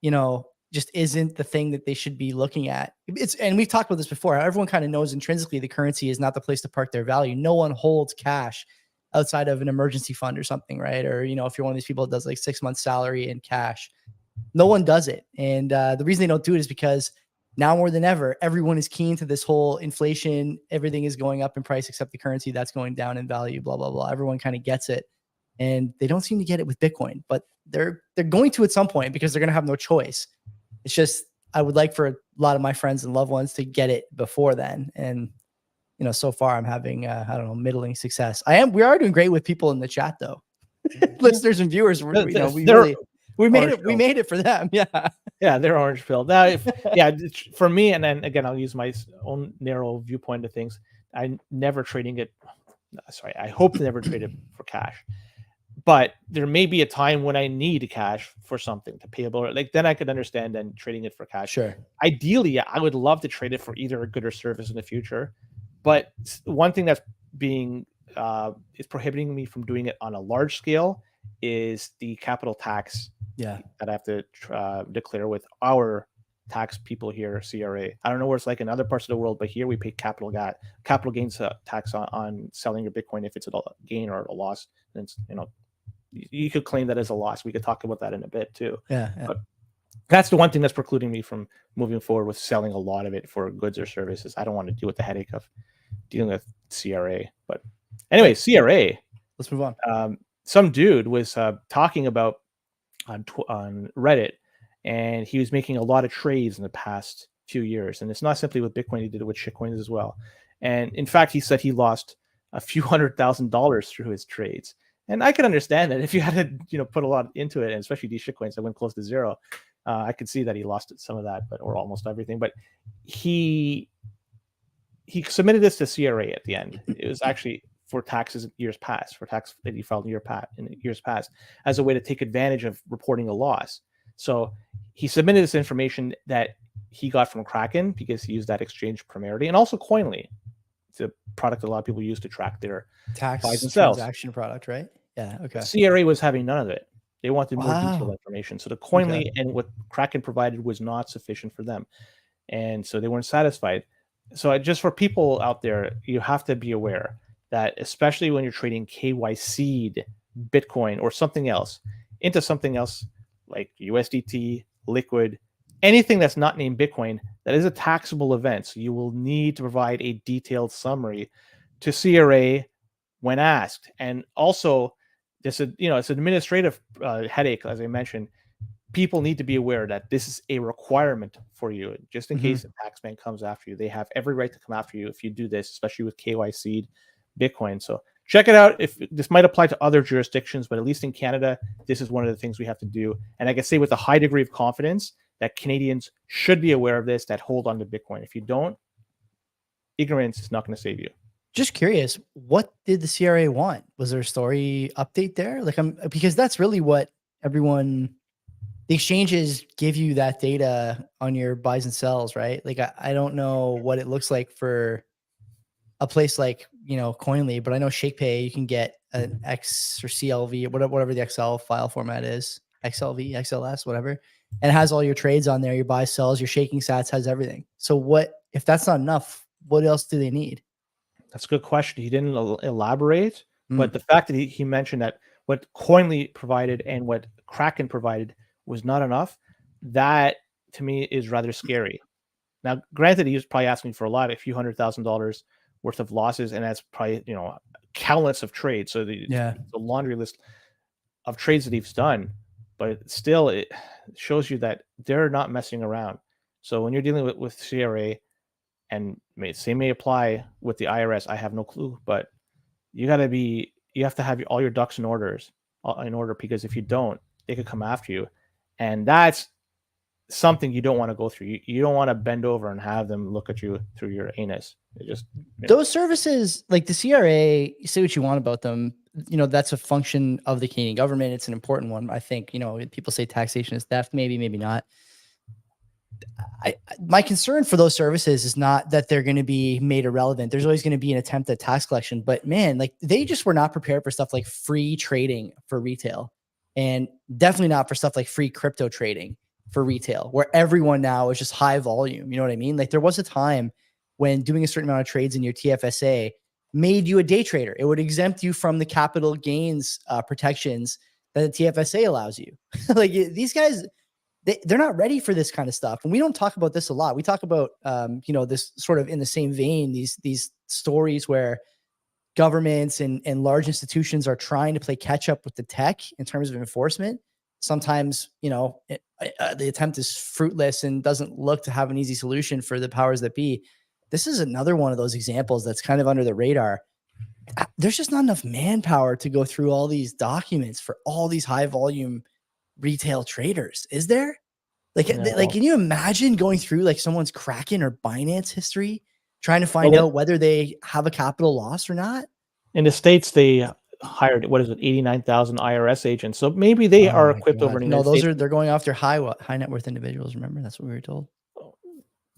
just isn't the thing that they should be looking at? And we've talked about this before. Everyone kind of knows intrinsically the currency is not the place to park their value. No one holds cash outside of an emergency fund or something, right? Or, if you're one of these people that does like 6 months salary in cash, no one does it. And the reason they don't do it is because now more than ever, everyone is keen to this whole inflation. Everything is going up in price except the currency that's going down in value, blah, blah, blah. Everyone kind of gets it. And they don't seem to get it with Bitcoin, but they're going to at some point because they're going to have no choice. It's just, I would like for a lot of my friends and loved ones to get it before then. And, so far I'm having, middling success. We are doing great with people in the chat though. Listeners and viewers, we made it for them. Yeah. Yeah, they're orange pilled. Now, for me, and then again, I'll use my own narrow viewpoint of things. I never trading it. Sorry, I hope to never trade it for cash. But there may be a time when I need cash for something to pay a bill. Like then I could understand then trading it for cash. Sure. Ideally, I would love to trade it for either a good or service in the future. But one thing that's being is prohibiting me from doing it on a large scale is the capital tax. Yeah, that I have to declare with our tax people here, CRA. I don't know where it's like in other parts of the world, but here we pay capital gains tax on selling your Bitcoin if it's a gain or a loss. Then you could claim that as a loss. We could talk about that in a bit too. Yeah. But that's the one thing that's precluding me from moving forward with selling a lot of it for goods or services. I don't want to deal with the headache of dealing with CRA. But anyway, CRA. Let's move on. Some dude was talking about on Reddit, and he was making a lot of trades in the past few years. And it's not simply with Bitcoin; he did it with shitcoins as well. And in fact, he said he lost a few $100,000 through his trades. And I can understand that if you had to, put a lot into it, and especially these shitcoins that went close to zero, I could see that he lost some of that, or almost everything. But he submitted this to CRA at the end. It was actually for taxes years past, for tax that he filed in years past, as a way to take advantage of reporting a loss. So he submitted this information that he got from Kraken because he used that exchange primarily, and also Coinly. It's a product a lot of people use to track their tax buys and sells. Transaction product, right? Yeah. Okay. CRA was having none of it. They wanted more detailed information. So the Coinly and what Kraken provided was not sufficient for them. And so they weren't satisfied. So just for people out there, you have to be aware that especially when you're trading KYC'd Bitcoin or something else into something else like USDT, Liquid, anything that's not named Bitcoin, that is a taxable event. So you will need to provide a detailed summary to CRA when asked. And also, it's an administrative headache, as I mentioned. People need to be aware that this is a requirement for you. Just in case the taxman comes after you, they have every right to come after you if you do this, especially with KYC'd Bitcoin. So check it out. If this might apply to other jurisdictions, but at least in Canada, this is one of the things we have to do. And I can say with a high degree of confidence that Canadians should be aware of this, that hold on to Bitcoin. If you don't, ignorance is not going to save you. Just curious, what did the CRA want? Was there a story update there? Because that's really what the exchanges give you that data on your buys and sells, right? Like, I don't know what it looks like for a place like, Coinly, but I know ShakePay, you can get an X or CLV, whatever the Excel file format is, XLV, XLS, whatever. And it has all your trades on there, your buy, sells, your shaking sats, has everything. So if that's not enough, what else do they need? That's a good question. He didn't elaborate, but the fact that he mentioned that what Coinly provided and what Kraken provided was not enough, that to me is rather scary. Now, granted, he was probably asking for a few $100,000 worth of losses, and that's probably countless of trades. So the laundry list of trades that he's done, but still, it shows you that they're not messing around. So when you're dealing with CRA, and same may apply with the IRS, I have no clue, but you have to have all your ducks in order, because if you don't, they could come after you, and that's something you don't want to go through. You don't want to bend over and have them look at you through your anus. Those services, like the CRA, you say what you want about them. That's a function of the Canadian government. It's an important one. I think, people say taxation is theft, maybe not. My concern for those services is not that they're going to be made irrelevant. There's always going to be an attempt at tax collection, but man, like they just were not prepared for stuff like free trading for retail, and definitely not for stuff like free crypto trading for retail, where everyone now is just high volume. You know what I mean? Like there was a time when doing a certain amount of trades in your TFSA made you a day trader. It would exempt you from the capital gains protections that the TFSA allows you. Like these guys, they're not ready for this kind of stuff. And we don't talk about this a lot. We talk about, this sort of in the same vein, these stories where governments and large institutions are trying to play catch up with the tech in terms of enforcement. Sometimes, the attempt is fruitless and doesn't look to have an easy solution for the powers that be. This is another one of those examples that's kind of under the radar. There's just not enough manpower to go through all these documents for all these high volume retail traders. Is there? Like can you imagine going through like someone's Kraken or Binance history, trying to find out whether they have a capital loss or not? In the States, they hired 89,000 IRS agents. So maybe they are equipped over in the United States. They're going after high net worth individuals. Remember, that's what we were told.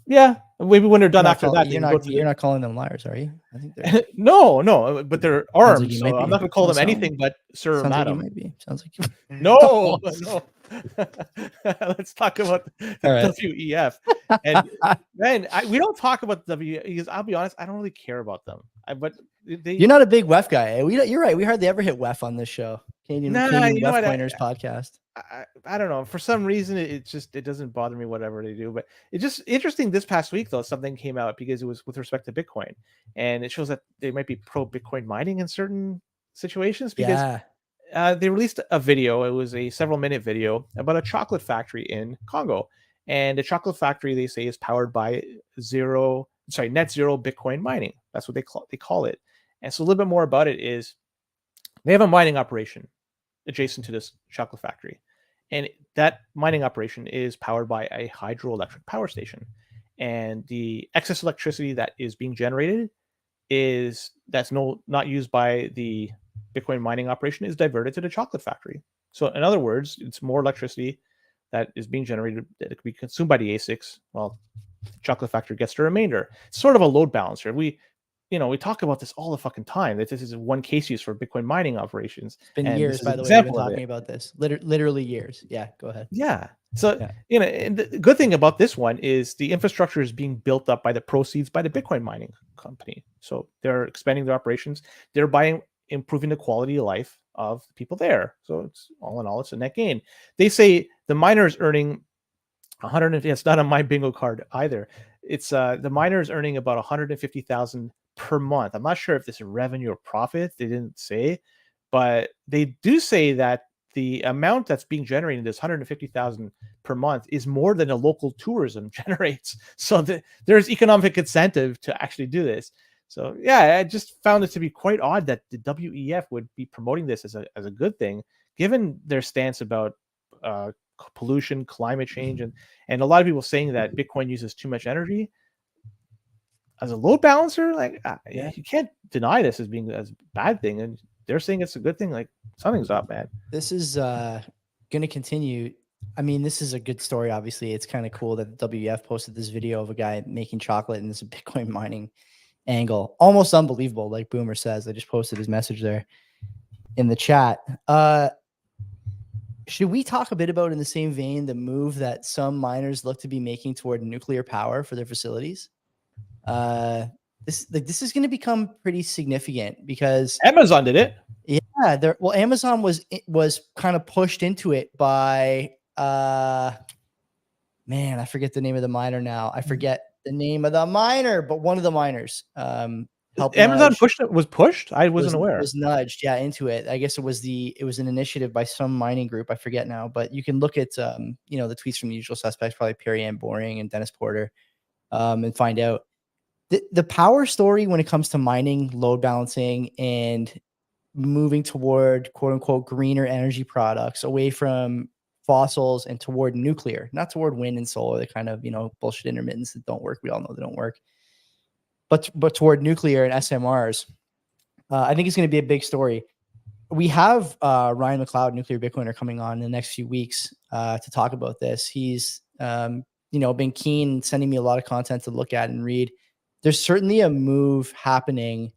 Yeah, maybe when they're done after that, you're not calling them liars, are you? I think they're no, but they're armed, like so I'm not going to call them anything but sir or madam. Like you might be. Sounds like you. No. Let's talk about WEF. And man, we don't talk about WEF because I'll be honest, I don't really care about them. But you're not a big WEF guy. You're right. We hardly ever hit WEF on this show. Canadian WEF Coiners podcast. I don't know. For some reason, it doesn't bother me, whatever they do. But it's just interesting. This past week, though, something came out because it was with respect to Bitcoin, and it shows that they might be pro Bitcoin mining in certain situations because they released a video. It was a several-minute video about a chocolate factory in Congo, and the chocolate factory, they say, is powered by net zero Bitcoin mining. That's what they call it. And so a little bit more about it is they have a mining operation adjacent to this chocolate factory. And that mining operation is powered by a hydroelectric power station. And the excess electricity that is being generated that's not used by the Bitcoin mining operation is diverted to the chocolate factory. So in other words, it's more electricity that is being generated that could be consumed by the ASICs. Well, the chocolate factory gets the remainder. It's sort of a load balancer. We talk about this all the fucking time, that this is one case use for Bitcoin mining operations. It's been years, by the way, we've been talking about this. Literally years. Yeah, go ahead. Yeah. So, and the good thing about this one is the infrastructure is being built up by the proceeds by the Bitcoin mining company. So they're expanding their operations. They're improving the quality of life of the people there. So it's all in all, it's a net gain. They say the miner is earning it's not on my bingo card either. It's the miner is earning about 150,000 per month. I'm not sure if this is revenue or profit. They didn't say, but they do say that the amount that's being generated, this 150,000 per month, is more than a local tourism generates. So there's economic incentive to actually do this. So yeah, I just found it to be quite odd that the WEF would be promoting this as a good thing, given their stance about pollution, climate change, and a lot of people saying that Bitcoin uses too much energy. As a load balancer, you can't deny this as being a bad thing, and they're saying it's a good thing. Like, something's up, man. This is going to continue. I mean, this is a good story. Obviously, it's kind of cool that the WEF posted this video of a guy making chocolate and this Bitcoin mining angle. Almost unbelievable, like Boomer says. I just posted his message there in the chat. Should we talk a bit about, in the same vein, the move that some miners look to be making toward nuclear power for their facilities? This is going to become pretty significant because Amazon did it. Yeah, Amazon was kind of pushed into it by man, I forget the name of the miner now. I forget the name of the miner, but one of the miners. Is Amazon nudge. was pushed. I wasn't aware. Was nudged, yeah, into it. I guess it was an initiative by some mining group. I forget now, but you can look at the tweets from the usual suspects, probably Perry Boring and Dennis Porter, and find out the power story when it comes to mining, load balancing, and moving toward quote unquote greener energy products, away from fossils and toward nuclear, not toward wind and solar, the kind of bullshit intermittents that don't work. We all know they don't work, but toward nuclear and SMRs. I think it's going to be a big story. We have Ryan McLeod, Nuclear Bitcoiner, coming on in the next few weeks to talk about this. He's been keen, sending me a lot of content to look at and read. There's certainly a move happening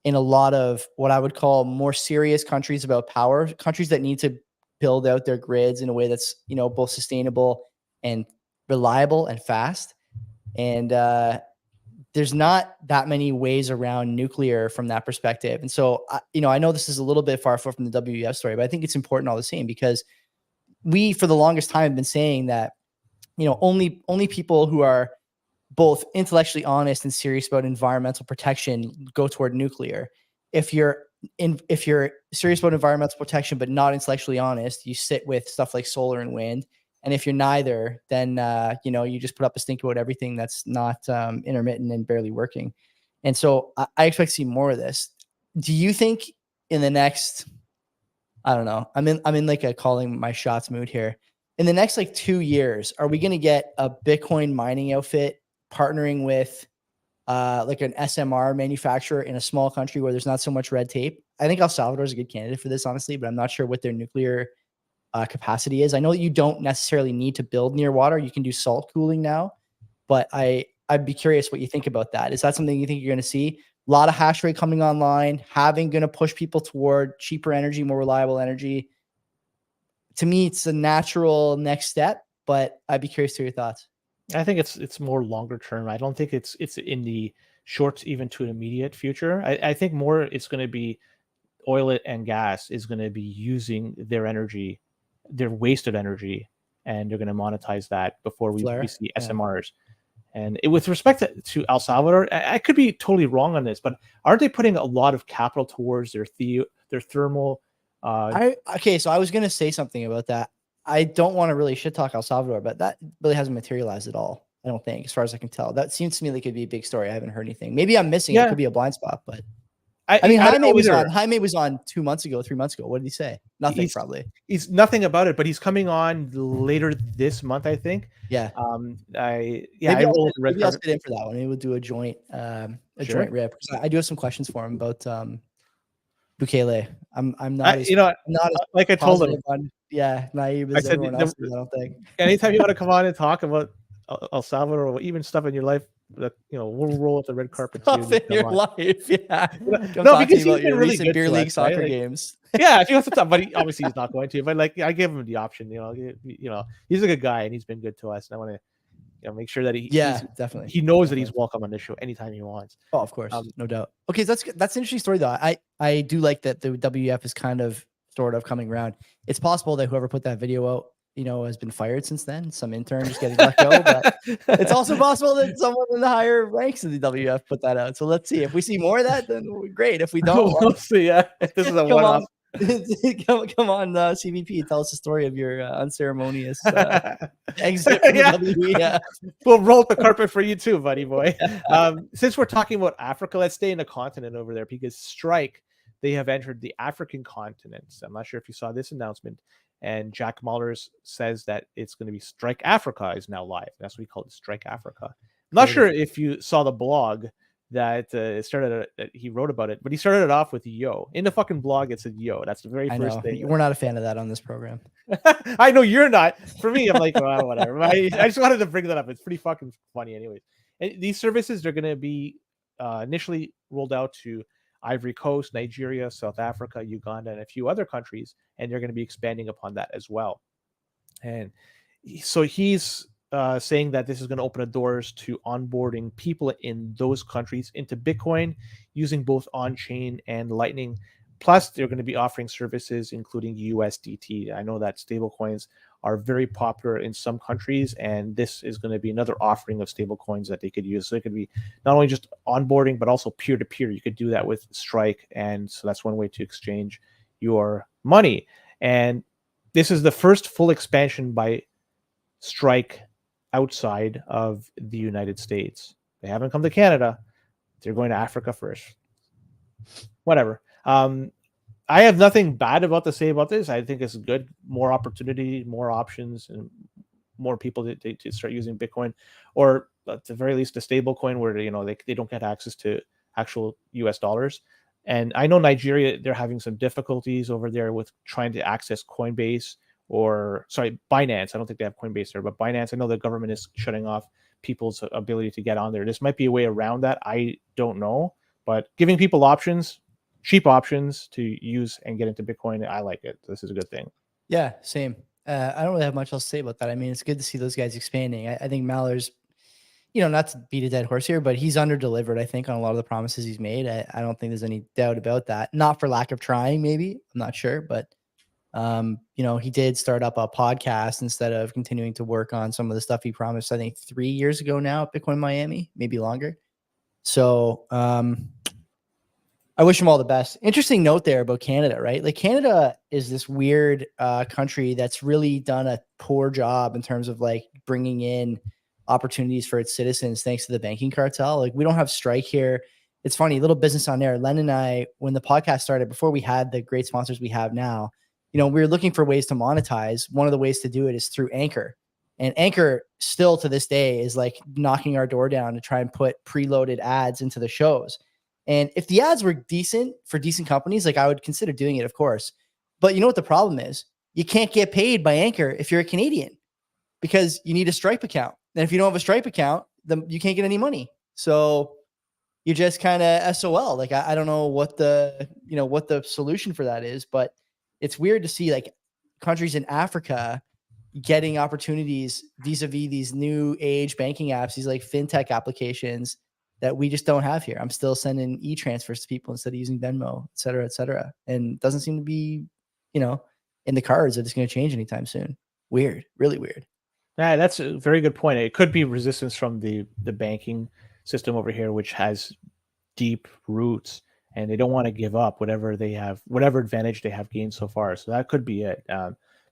in a lot of what I would call more serious countries about power, countries that need to build out their grids in a way that's both sustainable and reliable and fast. And there's not that many ways around nuclear from that perspective. And so, I know this is a little bit far from the WEF story, but I think it's important all the same, because we, for the longest time, have been saying that, only people who are both intellectually honest and serious about environmental protection go toward nuclear. If you're serious about environmental protection, but not intellectually honest, you sit with stuff like solar and wind. And if you're neither, then, you just put up a stink about everything that's not intermittent and barely working. And so I expect to see more of this. Do you think in the next, I don't know, I'm in like a calling my shots mood here. In the next like 2 years, are we going to get a Bitcoin mining outfit partnering with like an SMR manufacturer in a small country where there's not so much red tape? I think El Salvador is a good candidate for this, honestly, but I'm not sure what their nuclear capacity is. I know that you don't necessarily need to build near water. You can do salt cooling now, but I'd be curious what you think about that. Is that something you think you're going to see? A lot of hash rate coming online, going to push people toward cheaper energy, more reliable energy. To me, it's a natural next step, but I'd be curious to your thoughts. I think it's more longer term. I don't think it's in the short, even to an immediate future. I think more it's going to be oil and gas is going to be using their energy, their wasted energy, and they're going to monetize that before we see SMRs. And with respect to El Salvador, I could be totally wrong on this, but aren't they putting a lot of capital towards their thermal? So I was going to say something about that. I don't want to really shit talk El Salvador, but that really hasn't materialized at all. I don't think, as far as I can tell. That seems to me like it could be a big story. I haven't heard anything. Maybe I'm missing it. It could be a blind spot, but Jaime was on 2 months ago, 3 months ago. What did he say? Nothing, probably. He's nothing about it, but he's coming on later this month, I think. Yeah. Maybe I'll sit in for that one. Maybe we'll do a joint joint rip. I do have some questions for him about Bukele. I'm not as like I told him. Naive as everyone else is, I don't think. Anytime you want to come on and talk about El Salvador or even stuff in your life, we'll roll with the red carpet. Stuff in your life, yeah. No, because he's been really good beer league soccer games. Yeah, if he wants to talk, but obviously he's not going to. But I give him the option. He's a good guy and he's been good to us. And I want to make sure that definitely he knows that he's welcome on this show anytime he wants. Oh, of course, no doubt. Okay, that's an interesting story though. I do like that the WF is kind of sort of coming around. It's possible that whoever put that video out, has been fired since then. Some intern just getting let go, but it's also possible that someone in the higher ranks of the WF put that out. So let's see. If we see more of that, then great. If we don't, we'll see. Yeah, this is a one-off. Come on, CBP, tell us the story of your unceremonious exit from the WEF. We'll roll the carpet for you too, buddy boy. Since we're talking about Africa, let's stay in the continent over there, because Strike, they have entered the African continent. I'm not sure if you saw this announcement. And Jack Mullers says that it's going to be Strike Africa is now live. That's what he called it, Strike Africa. I'm not sure if you saw the blog that he wrote about it, but he started it off with yo. In the fucking blog, it said yo. That's the very first thing. We're not a fan of that on this program. I know you're not. For me, I'm like, well, whatever. I just wanted to bring that up. It's pretty fucking funny anyways. And these services, they're going to be initially rolled out to Ivory Coast, Nigeria, South Africa, Uganda, and a few other countries, and they're going to be expanding upon that as well. And so he's saying that this is going to open the doors to onboarding people in those countries into Bitcoin using both on-chain and Lightning. Plus, they're going to be offering services including USDT. I know that stablecoins are very popular in some countries, and this is going to be another offering of stable coins that they could use. So it could be not only just onboarding, but also peer-to-peer. You could do that with Strike, and so that's one way to exchange your money. And this is the first full expansion by Strike outside of the United States. They haven't come to Canada. They're going to Africa first. Whatever. I have nothing bad to say about this. I think it's good. More opportunity, more options, and more people to start using Bitcoin, or at the very least a stable coin where they don't get access to actual US dollars. And I know Nigeria, they're having some difficulties over there with trying to access Coinbase, or sorry, Binance. I don't think they have Coinbase there, but Binance, I know the government is shutting off people's ability to get on there. This might be a way around that. I don't know, but giving people options, cheap options to use and get into Bitcoin, I like it. This is a good thing. Yeah, same. I don't really have much else to say about that. I mean, it's good to see those guys expanding. I think Maller's, not to beat a dead horse here, but he's under-delivered, I think, on a lot of the promises he's made. I don't think there's any doubt about that. Not for lack of trying, maybe. I'm not sure, but he did start up a podcast instead of continuing to work on some of the stuff he promised, I think 3 years ago now at Bitcoin Miami, maybe longer. So I wish him all the best. Interesting note there about Canada, right? Like, Canada is this weird country that's really done a poor job in terms of like bringing in opportunities for its citizens thanks to the banking cartel. Like, we don't have Strike here. It's funny, little business on there. Len and I, when the podcast started, before we had the great sponsors we have now, we were looking for ways to monetize. One of the ways to do it is through Anchor. And Anchor still to this day is like knocking our door down to try and put preloaded ads into the shows. And if the ads were decent for decent companies, like, I would consider doing it, of course. But you know what the problem is? You can't get paid by Anchor if you're a Canadian, because you need a Stripe account. And if you don't have a Stripe account, then you can't get any money. So you're just kind of SOL. Like, I don't know what the solution for that is, but it's weird to see like countries in Africa getting opportunities vis-a-vis these new age banking apps, these like fintech applications that we just don't have here. I'm still sending e-transfers to people instead of using Venmo, et cetera, et cetera. And it doesn't seem to be, in the cards that it's going to change anytime soon. Weird, really weird. Yeah, that's a very good point. It could be resistance from the banking system over here, which has deep roots, and they don't want to give up whatever advantage they have gained so far. So that could be it.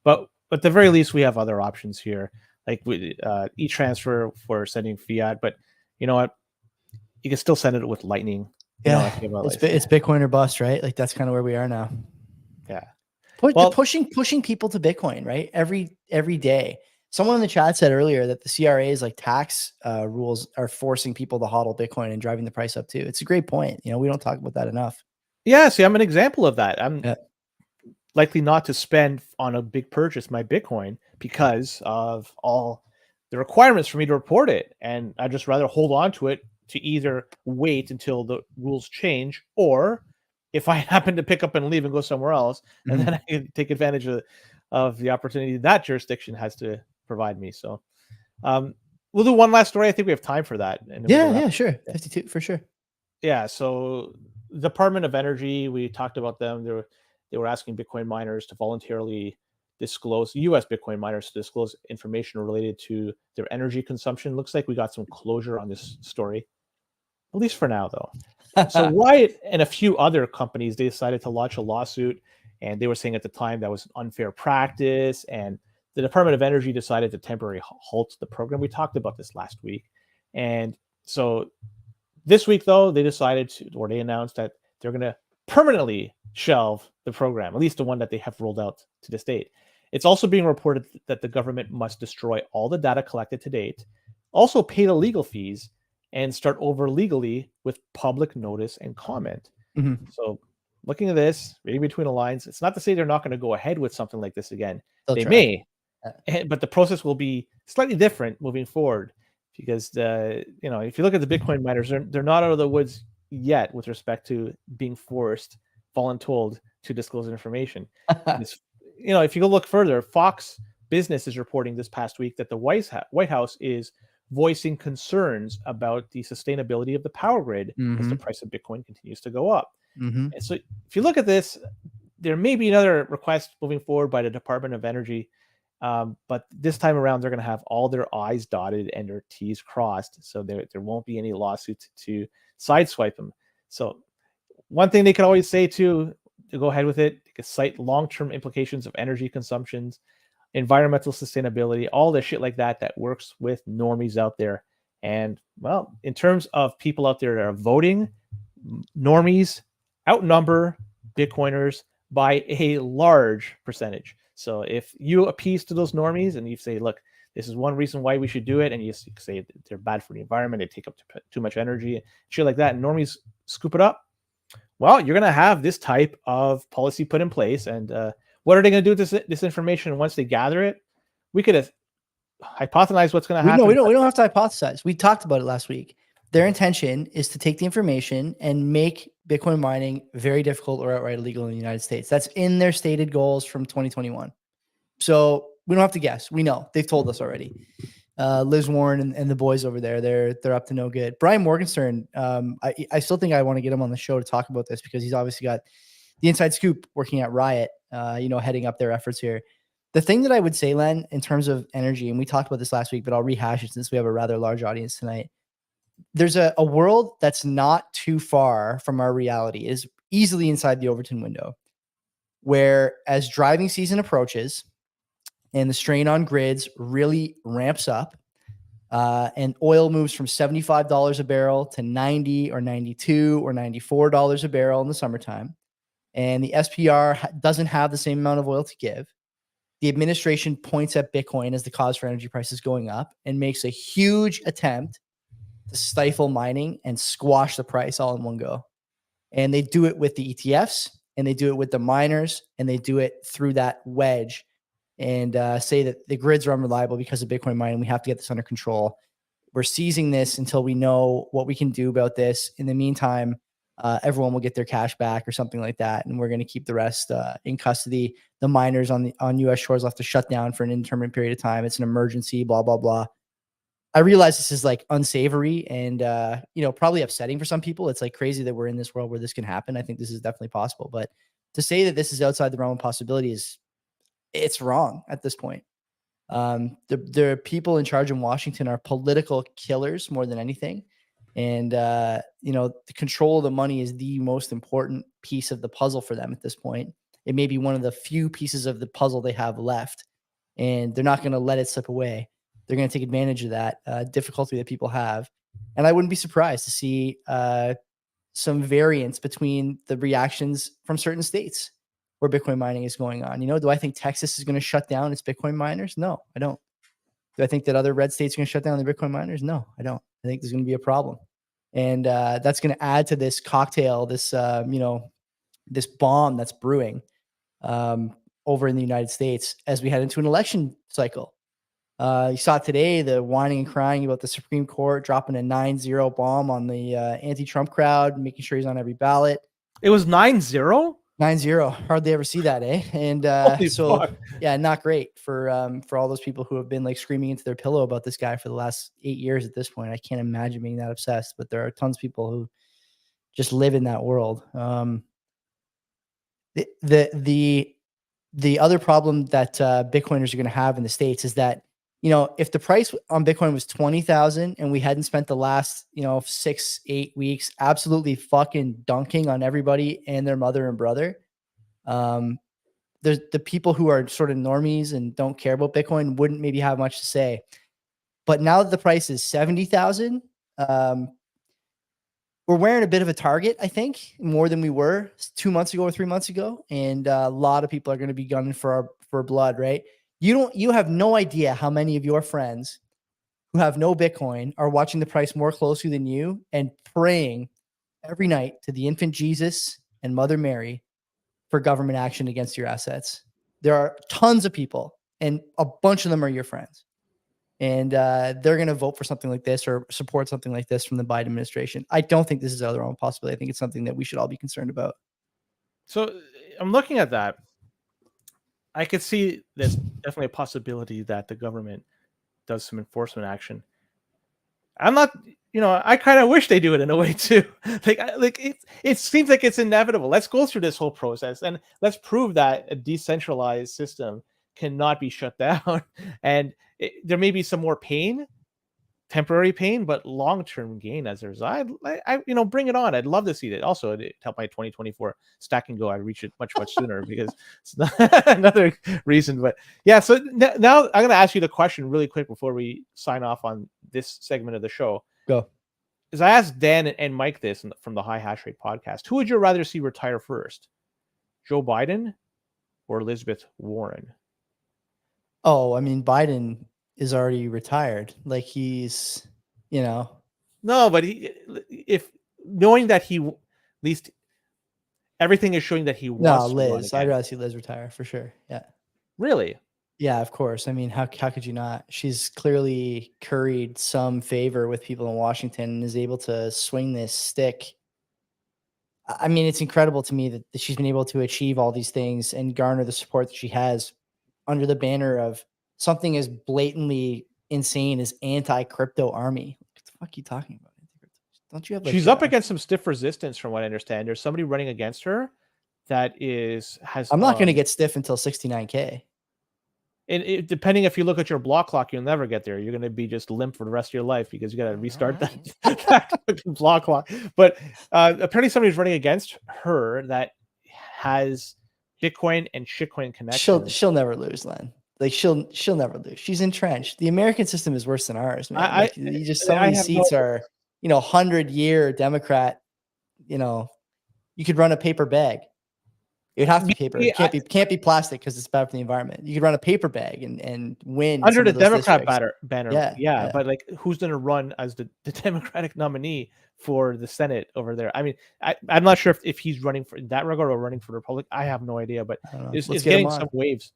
But at the very least, we have other options here, like e-transfer for sending fiat. But you know what? You can still send it with Lightning. Yeah, it's Bitcoin or bust, right? Like, that's kind of where we are now. Yeah. Pushing people to Bitcoin, right? Every day. Someone in the chat said earlier that the CRA's like tax rules are forcing people to hodl Bitcoin and driving the price up too. It's a great point. We don't talk about that enough. Yeah, see, I'm an example of that. I'm likely not to spend on a big purchase my Bitcoin because of all the requirements for me to report it. And I'd just rather hold on to it to either wait until the rules change, or if I happen to pick up and leave and go somewhere else, and then I can take advantage of the opportunity that jurisdiction has to provide me. So we'll do one last story. I think we have time for that. And yeah, sure. 52 for sure. Yeah. So Department of Energy, we talked about them. They were asking Bitcoin miners to voluntarily disclose, U.S. Bitcoin miners to disclose information related to their energy consumption. Looks like we got some closure on this story, at least for now, though. So Riot and a few other companies, they decided to launch a lawsuit, and they were saying at the time that was unfair practice, and the Department of Energy decided to temporarily halt the program. We talked about this last week. And so this week, though, they announced that they're going to permanently shelve the program, at least the one that they have rolled out to this date. It's also being reported that the government must destroy all the data collected to date, also pay the legal fees, and start over legally with public notice and comment. So looking at this, reading between the lines, it's not to say they're not going to go ahead with something like this again. They may, but the process will be slightly different moving forward, because if you look at the Bitcoin miners, they're not out of the woods yet with respect to being forced, voluntold to disclose information. If you go look further, Fox Business is reporting this past week that the White House is voicing concerns about the sustainability of the power grid as the price of Bitcoin continues to go up. And so if you look at this, there may be another request moving forward by the Department of Energy, But this time around, they're going to have all their I's dotted and their T's crossed, so there won't be any lawsuits to sideswipe them. So one thing they could always say to go ahead with it, they could cite long-term implications of energy consumptions, environmental sustainability, all the shit like that that works with normies out there. And well, in terms of people out there that are voting, normies outnumber Bitcoiners by a large percentage. So if you appease to those normies and you say, look, this is one reason why we should do it, and you say they're bad for the environment, they take up too much energy, shit like that, and normies scoop it up, well, you're going to have this type of policy put in place. And what are they going to do with this information once they gather it? We could hypothesize what's going to happen. We don't have to hypothesize. We talked about it last week. Their intention is to take the information and make Bitcoin mining very difficult or outright illegal in the United States. That's in their stated goals from 2021. So we don't have to guess. We know. They've told us already. Liz Warren and the boys over there, they're up to no good. Brian Morgenstern, I still think I want to get him on the show to talk about this because he's obviously got the inside scoop working at Riot, heading up their efforts here. The thing that I would say, Len, in terms of energy, and we talked about this last week, but I'll rehash it since we have a rather large audience tonight. There's a world that's not too far from our reality. It is easily inside the Overton window, where as driving season approaches and the strain on grids really ramps up, and oil moves from $75 a barrel to $90 or $92 or $94 a barrel in the summertime, and the SPR doesn't have the same amount of oil to give, the administration points at Bitcoin as the cause for energy prices going up and makes a huge attempt to stifle mining and squash the price all in one go. And they do it with the ETFs, and they do it with the miners, and they do it through that wedge, and say that the grids are unreliable because of Bitcoin mining. We have to get this under control. We're seizing this until we know what we can do about this. In the meantime, everyone will get their cash back or something like that, and we're going to keep the rest in custody. The miners on U.S. shores will have to shut down for an indeterminate period of time. It's an emergency, blah, blah, blah. I realize this is like unsavory and, probably upsetting for some people. It's like crazy that we're in this world where this can happen. I think this is definitely possible. But to say that this is outside the realm of possibility it's wrong at this point. The people in charge in Washington are political killers more than anything. And, the control of the money is the most important piece of the puzzle for them at this point. It may be one of the few pieces of the puzzle they have left, and they're not going to let it slip away. They're going to take advantage of that difficulty that people have. And I wouldn't be surprised to see some variance between the reactions from certain states where Bitcoin mining is going on. Do I think Texas is going to shut down its Bitcoin miners? No, I don't. Do I think that other red states are going to shut down their Bitcoin miners? No, I don't. I think there's going to be a problem. And that's going to add to this cocktail, this bomb that's brewing over in the United States as we head into an election cycle. You saw today the whining and crying about the Supreme Court dropping a 9-0 bomb on the anti-Trump crowd, making sure he's on every ballot. It was 9-0? 9-0. Hardly ever see that, eh? And fuck. Yeah, not great for all those people who have been like screaming into their pillow about this guy for the last 8 years at this point. I can't imagine being that obsessed, but there are tons of people who just live in that world. The other problem that Bitcoiners are going to have in the States is that, if the price on Bitcoin was 20,000 and we hadn't spent the last, 6-8 weeks absolutely fucking dunking on everybody and their mother and brother, there's the people who are sort of normies and don't care about Bitcoin wouldn't maybe have much to say. But now that the price is 70,000, we're wearing a bit of a target, I think, more than we were 2 months ago or 3 months ago. And a lot of people are going to be gunning for blood, right? You have no idea how many of your friends who have no Bitcoin are watching the price more closely than you and praying every night to the infant Jesus and Mother Mary for government action against your assets. There are tons of people, and a bunch of them are your friends. And they're going to vote for something like this or support something like this from the Biden administration. I don't think this is our own possibility. I think it's something that we should all be concerned about. So I'm looking at that. I could see there's definitely a possibility that the government does some enforcement action. I'm not, I kind of wish they do it in a way too. It seems like it's inevitable. Let's go through this whole process and let's prove that a decentralized system cannot be shut down. And there may be some more pain, temporary pain, but long-term gain as a result. I bring it on. I'd love to see that. Also, it helped my 2024 stack and go. I'd reach it much sooner because it's not another reason. But yeah, so now I'm going to ask you the question really quick before we sign off on this segment of the show. Go. As I asked Dan and Mike this from the High Hash Rate podcast, who would you rather see retire first, Joe Biden or Elizabeth Warren? Oh, I mean, Biden is already retired. Like he's, No, but if knowing that he, at least everything is showing that he wants to run Liz. again. I'd rather see Liz retire for sure. Yeah. Really? Yeah, of course. I mean, how could you not? She's clearly curried some favor with people in Washington and is able to swing this stick. I mean, it's incredible to me that she's been able to achieve all these things and garner the support that she has under the banner of something as blatantly insane as anti-crypto army. What the fuck are you talking about? Don't you have? Like, she's up against some stiff resistance, from what I understand. There's somebody running against her that has. I'm not going to get stiff until 69K. And depending if you look at your block clock, you'll never get there. You're going to be just limp for the rest of your life because you got to restart that block clock. But apparently somebody's running against her that has Bitcoin and shitcoin connections. She'll never lose, Len. Like she'll never lose. She's entrenched. The American system is worse than ours, man. Some of these seats are, 100-year Democrat. You could run a paper bag. It would have to be paper. It can't be plastic because it's bad for the environment. You could run a paper bag and win under the Democrat banner. Yeah. But like, who's going to run as the Democratic nominee for the Senate over there? I mean, I'm not sure if he's running for in that regard or running for the Republic. I have no idea, but it's getting some waves.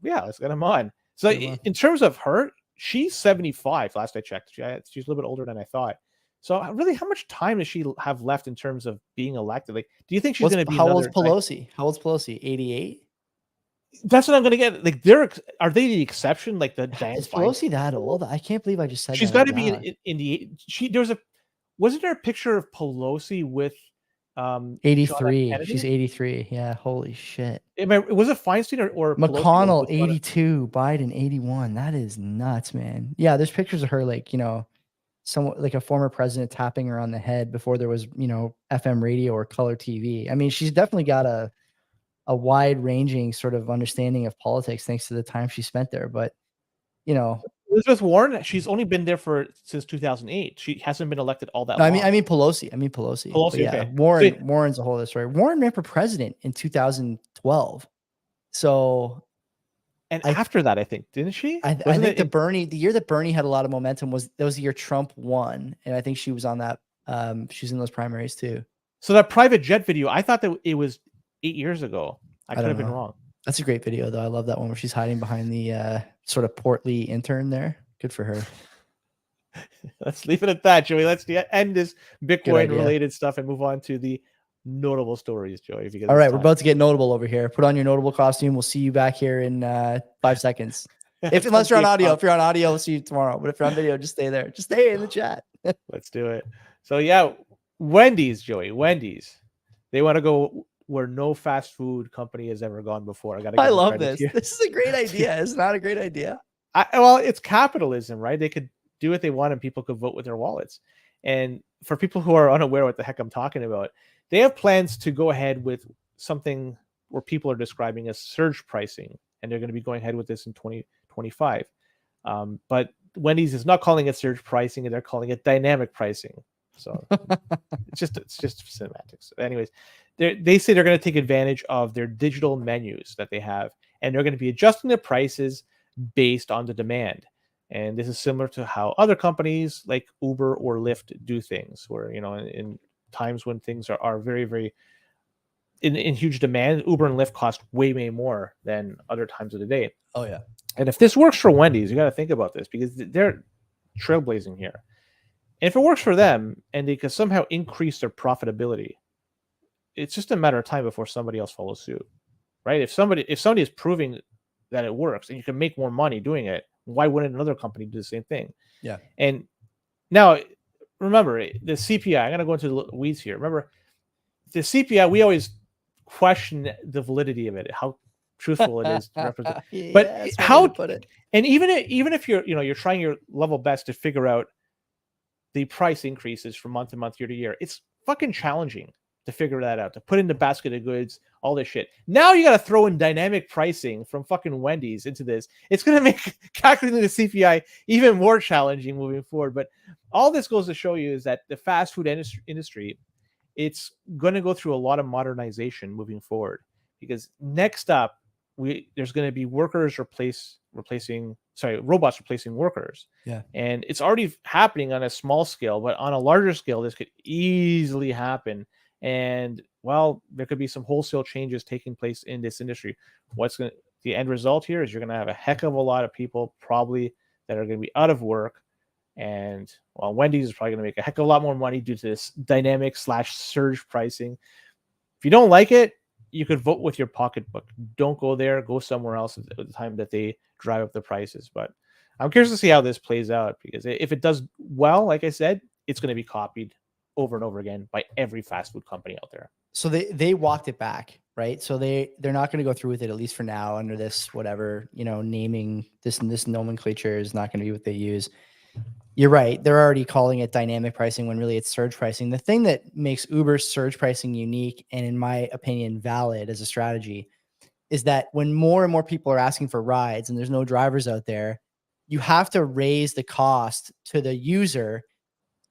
Let's get him on. So in terms of her, she's 75. Last I checked, she's a little bit older than I thought. So really, how much time does she have left in terms of being elected? Like, do you think she's going to be? How old's Pelosi? 88? That's what I'm going to get. Like, are they the exception? Like is Pelosi that old? I can't believe I just said she's got to be in the. Wasn't there a picture of Pelosi with 83? She's 83. Yeah, holy shit. Was it Feinstein or McConnell 82, Biden 81? That is nuts, man. Yeah, there's pictures of her like somewhat like a former president tapping her on the head before there was, FM radio or color TV. I mean, she's definitely got a wide ranging sort of understanding of politics thanks to the time she spent there. But, Elizabeth Warren, she's only been there since 2008. She hasn't been elected all that long. I mean Pelosi. Pelosi, yeah, okay. Warren's a whole other story. Warren ran for president in 2012. So after that, I think, didn't she? I think the year that Bernie had a lot of momentum was the year Trump won, and I think she was on that. She's in those primaries too. So that private jet video, I thought that it was 8 years ago. I could have been wrong. That's a great video, though. I love that one where she's hiding behind the sort of portly intern there. Good for her. Let's leave it at that, Joey. Let's end this Bitcoin-related stuff and move on to the notable stories, Joey. All right, we're about to get notable over here. Put on your notable costume. We'll see you back here in 5 seconds. Unless you're on audio. If you're on audio, we'll see you tomorrow. But if you're on video, just stay there. Just stay in the chat. Let's do it. So yeah, Wendy's, Joey. Wendy's. They want to go where no fast food company has ever gone before. I love this. Here. This is a great idea. It's not a great idea. Well, it's capitalism, right? They could do what they want and people could vote with their wallets. And for people who are unaware what the heck I'm talking about, they have plans to go ahead with something where people are describing as surge pricing, and they're going to be going ahead with this in 2025. But Wendy's is not calling it surge pricing, and they're calling it dynamic pricing. So it's just semantics. Anyways, they say they're going to take advantage of their digital menus that they have, and they're going to be adjusting their prices based on the demand. And this is similar to how other companies like Uber or Lyft do things, where in times when things are very, very in huge demand, Uber and Lyft cost way more than other times of the day. Oh yeah. And if this works for Wendy's, you got to think about this because they're trailblazing here. And if it works for them and they can somehow increase their profitability, it's just a matter of time before somebody else follows suit, right? If somebody is proving that it works and you can make more money doing it, why wouldn't another company do the same thing? Yeah. And now, remember, the CPI, I'm going to go into the weeds here. Remember, the CPI, we always question the validity of it. How truthful it is to represent. Yeah, But that's one way how? to put it. And even if you're trying your level best to figure out the price increases from month to month, year to year, it's fucking challenging to figure that out, to put in the basket of goods, all this shit. Now you got to throw in dynamic pricing from fucking Wendy's into this. It's going to make calculating the CPI even more challenging moving forward. But all this goes to show you is that the fast food industry, it's going to go through a lot of modernization moving forward, because next up, there's going to be robots replacing workers. Yeah. And it's already happening on a small scale, but on a larger scale, this could easily happen. And well, there could be some wholesale changes taking place in this industry. The end result here is you're going to have a heck of a lot of people probably that are going to be out of work. And well, Wendy's is probably going to make a heck of a lot more money due to this dynamic / surge pricing. If you don't like it, you could vote with your pocketbook. Don't go there. Go somewhere else at the time that they drive up the prices. But I'm curious to see how this plays out, because if it does well, like I said, it's going to be copied over and over again by every fast food company out there. So they walked it back, right? So they're not going to go through with it, at least for now, under this whatever, naming this nomenclature is not going to be what they use. You're right. They're already calling it dynamic pricing when really it's surge pricing. The thing that makes Uber's surge pricing unique and, in my opinion, valid as a strategy is that when more and more people are asking for rides and there's no drivers out there, you have to raise the cost to the user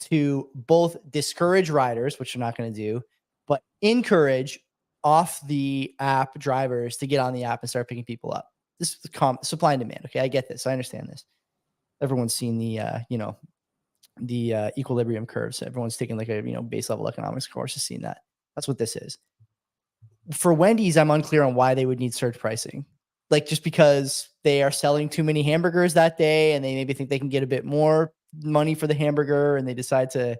to both discourage riders, which you're not going to do, but encourage off the app drivers to get on the app and start picking people up. This is supply and demand. Okay, I get this. I understand this. Everyone's seen the equilibrium curves. Everyone's taken like a base level economics course has seen that. That's what this is. For Wendy's, I'm unclear on why they would need surge pricing. Like, just because they are selling too many hamburgers that day and they maybe think they can get a bit more money for the hamburger and they decide to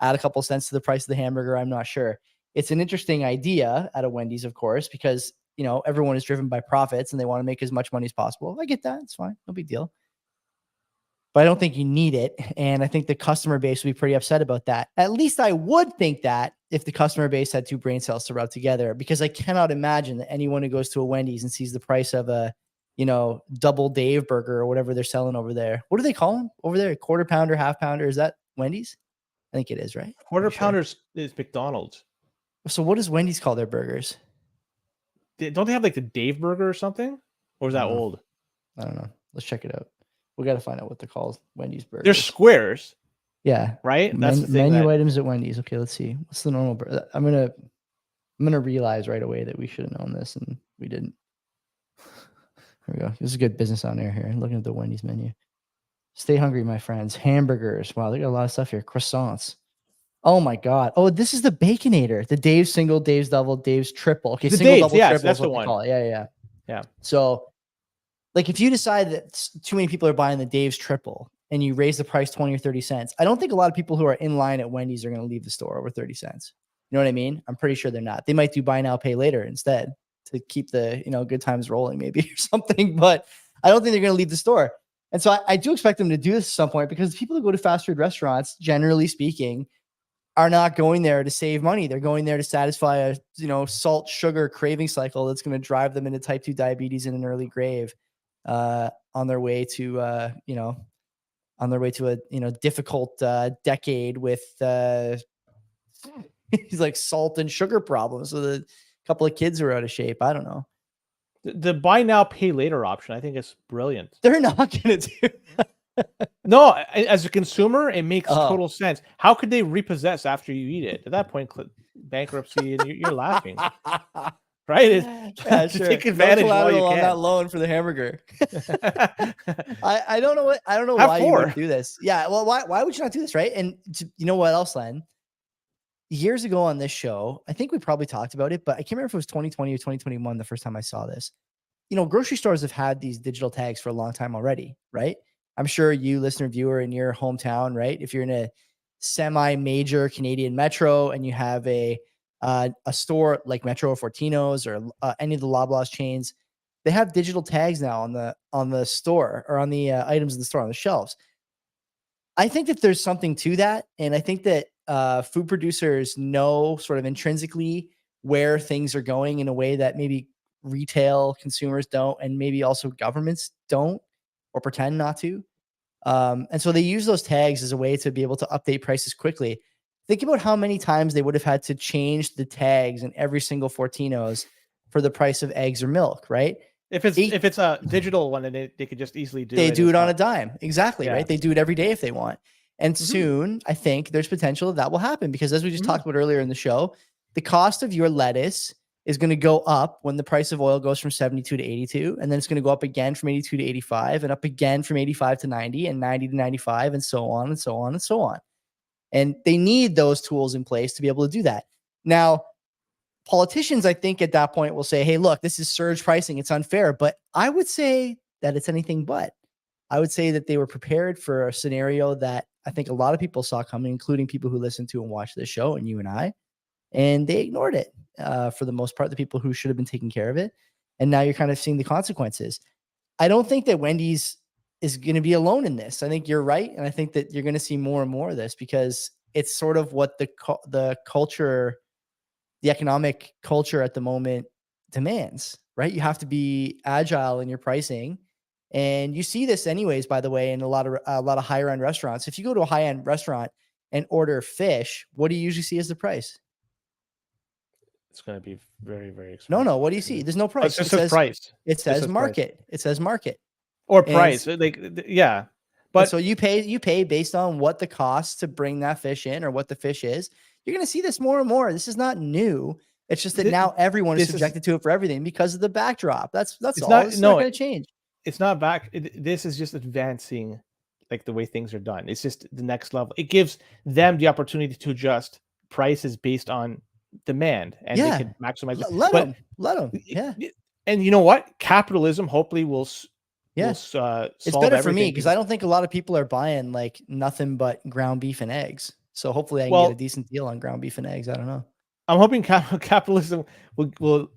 add a couple cents to the price of the hamburger. I'm not sure. It's an interesting idea at a Wendy's, of course, because everyone is driven by profits and they want to make as much money as possible. I get that. It's fine. No big deal. But I don't think you need it. And I think the customer base would be pretty upset about that. At least I would think that if the customer base had two brain cells to rub together, because I cannot imagine that anyone who goes to a Wendy's and sees the price of a, double Dave burger or whatever they're selling over there. What do they call them over there? Quarter pounder, half pounder. Is that Wendy's? I think it is, right? Quarter pounders is McDonald's. So what does Wendy's call their burgers? Don't they have like the Dave burger or something? Or is that old? I don't know. Let's check it out. We got to find out what they're called. Wendy's burgers. They're squares. Yeah. Right. That's the thing. Menu items at Wendy's. Okay, let's see. What's the normal burger? I'm gonna realize right away that we should have known this and we didn't. Here we go. This is good business on air here. Looking at the Wendy's menu. Stay hungry, my friends. Hamburgers. Wow, they got a lot of stuff here. Croissants. Oh my God. Oh, this is the Baconator. The Dave's single, Dave's double, Dave's triple. Okay, the single, Dave's, double, yes, triple. That's is what the one. Call it. Yeah. So, like, if you decide that too many people are buying the Dave's triple and you raise the price 20 or 30 cents, I don't think a lot of people who are in line at Wendy's are going to leave the store over 30 cents. You know what I mean? I'm pretty sure they're not. They might do buy now, pay later instead to keep the, good times rolling maybe or something, but I don't think they're going to leave the store. And so I do expect them to do this at some point, because people who go to fast food restaurants, generally speaking, are not going there to save money. They're going there to satisfy a, salt, sugar craving cycle that's going to drive them into type 2 diabetes in an early grave. On their way to a difficult decade with he's like salt and sugar problems with a couple of kids who are out of shape. I don't know. The buy now, pay later option, I think it's brilliant. They're not going to do that. No, as a consumer, it makes total sense. How could they repossess after you eat it? At that point, bankruptcy, and you're laughing. Right? Yeah, sure. Take advantage while you on can. that loan for the hamburger. I don't know why you would do this. Yeah, well, why would you not do this, right? And you know what else, Len? Years ago on this show, I think we probably talked about it, but I can't remember if it was 2020 or 2021 the first time I saw this. Grocery stores have had these digital tags for a long time already, right? I'm sure you, listener, viewer, in your hometown, right? If you're in a semi-major Canadian metro and you have a store like Metro or Fortino's or any of the Loblaws chains, they have digital tags now on the store or on the items in the store on the shelves. I think that there's something to that, and I think that food producers know sort of intrinsically where things are going in a way that maybe retail consumers don't, and maybe also governments don't or pretend not to. And so they use those tags as a way to be able to update prices quickly. Think about how many times they would have had to change the tags in every single Fortinos for the price of eggs or milk, right? If it's a digital one, then they could just easily do it. They do it on a dime. Exactly, Yeah. right? They do it every day if they want. And soon, I think there's potential that will happen because as we just talked about earlier in the show, the cost of your lettuce is going to go up when the price of oil goes from 72 to 82. And then it's going to go up again from 82 to 85 and up again from 85 to 90 and 90 to 95 and so on and so on and so on. And they need those tools in place to be able to do that. Now, politicians, I think at that point will say, hey, look, this is surge pricing. It's unfair. But I would say that it's anything but. I would say that they were prepared for a scenario that I think a lot of people saw coming, including people who listen to and watch this show and you and I, and they ignored it for the most part, the people who should have been taking care of it. And now you're kind of seeing the consequences. I don't think that Wendy's is going to be alone in this. I think you're right. And I think that you're going to see more and more of this because it's sort of what the culture, the economic culture at the moment demands, right? You have to be agile in your pricing. And you see this anyways, by the way, in a lot of higher end restaurants. If you go to a high end restaurant and order fish, what do you usually see as the price? It's going to be very, very expensive. No. What do you see? There's no price. It says price. It says market. Price. It says market or price. Yeah. But so you pay based on what the cost to bring that fish in or what the fish is. You're going to see this more and more. This is not new. It's just that now everyone is subjected to it for everything because of the backdrop. That's all. It's not going to change. It's not back. This is just advancing, like the way things are done. It's just the next level. It gives them the opportunity to adjust prices based on demand, and they can maximize it. Let them. Yeah. And you know what? Capitalism hopefully will. It's better for me because I don't think a lot of people are buying like nothing but ground beef and eggs. So hopefully I can get a decent deal on ground beef and eggs. I don't know. I'm hoping capitalism will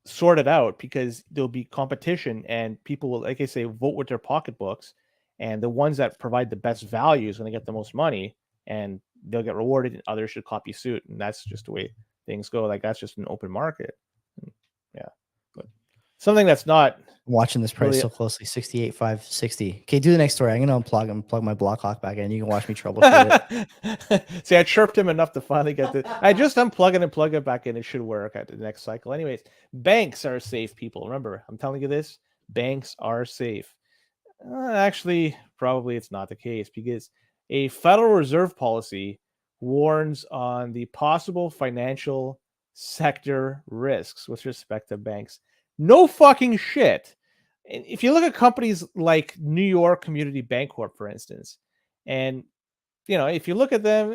sort it out because there'll be competition and people will, like I say, vote with their pocketbooks, and the ones that provide the best value is going to get the most money and they'll get rewarded, and others should copy suit. And that's just the way things go. Like that's just an open market. Yeah. But something that's not I'm watching this price really so closely, 68,560. Okay, do the next story. I'm going to unplug and plug my block hawk back in. You can watch me troubleshoot it. See, I chirped him enough to finally get this. I just unplug it and plug it back in. It should work at the next cycle. Anyways, banks are safe, people. Remember, I'm telling you this. Banks are safe. Actually, probably it's not the case because a Federal Reserve policy warns on the possible financial sector risks with respect to banks. No fucking shit. And if you look at companies like New York Community Bancorp, for instance, and if you look at them,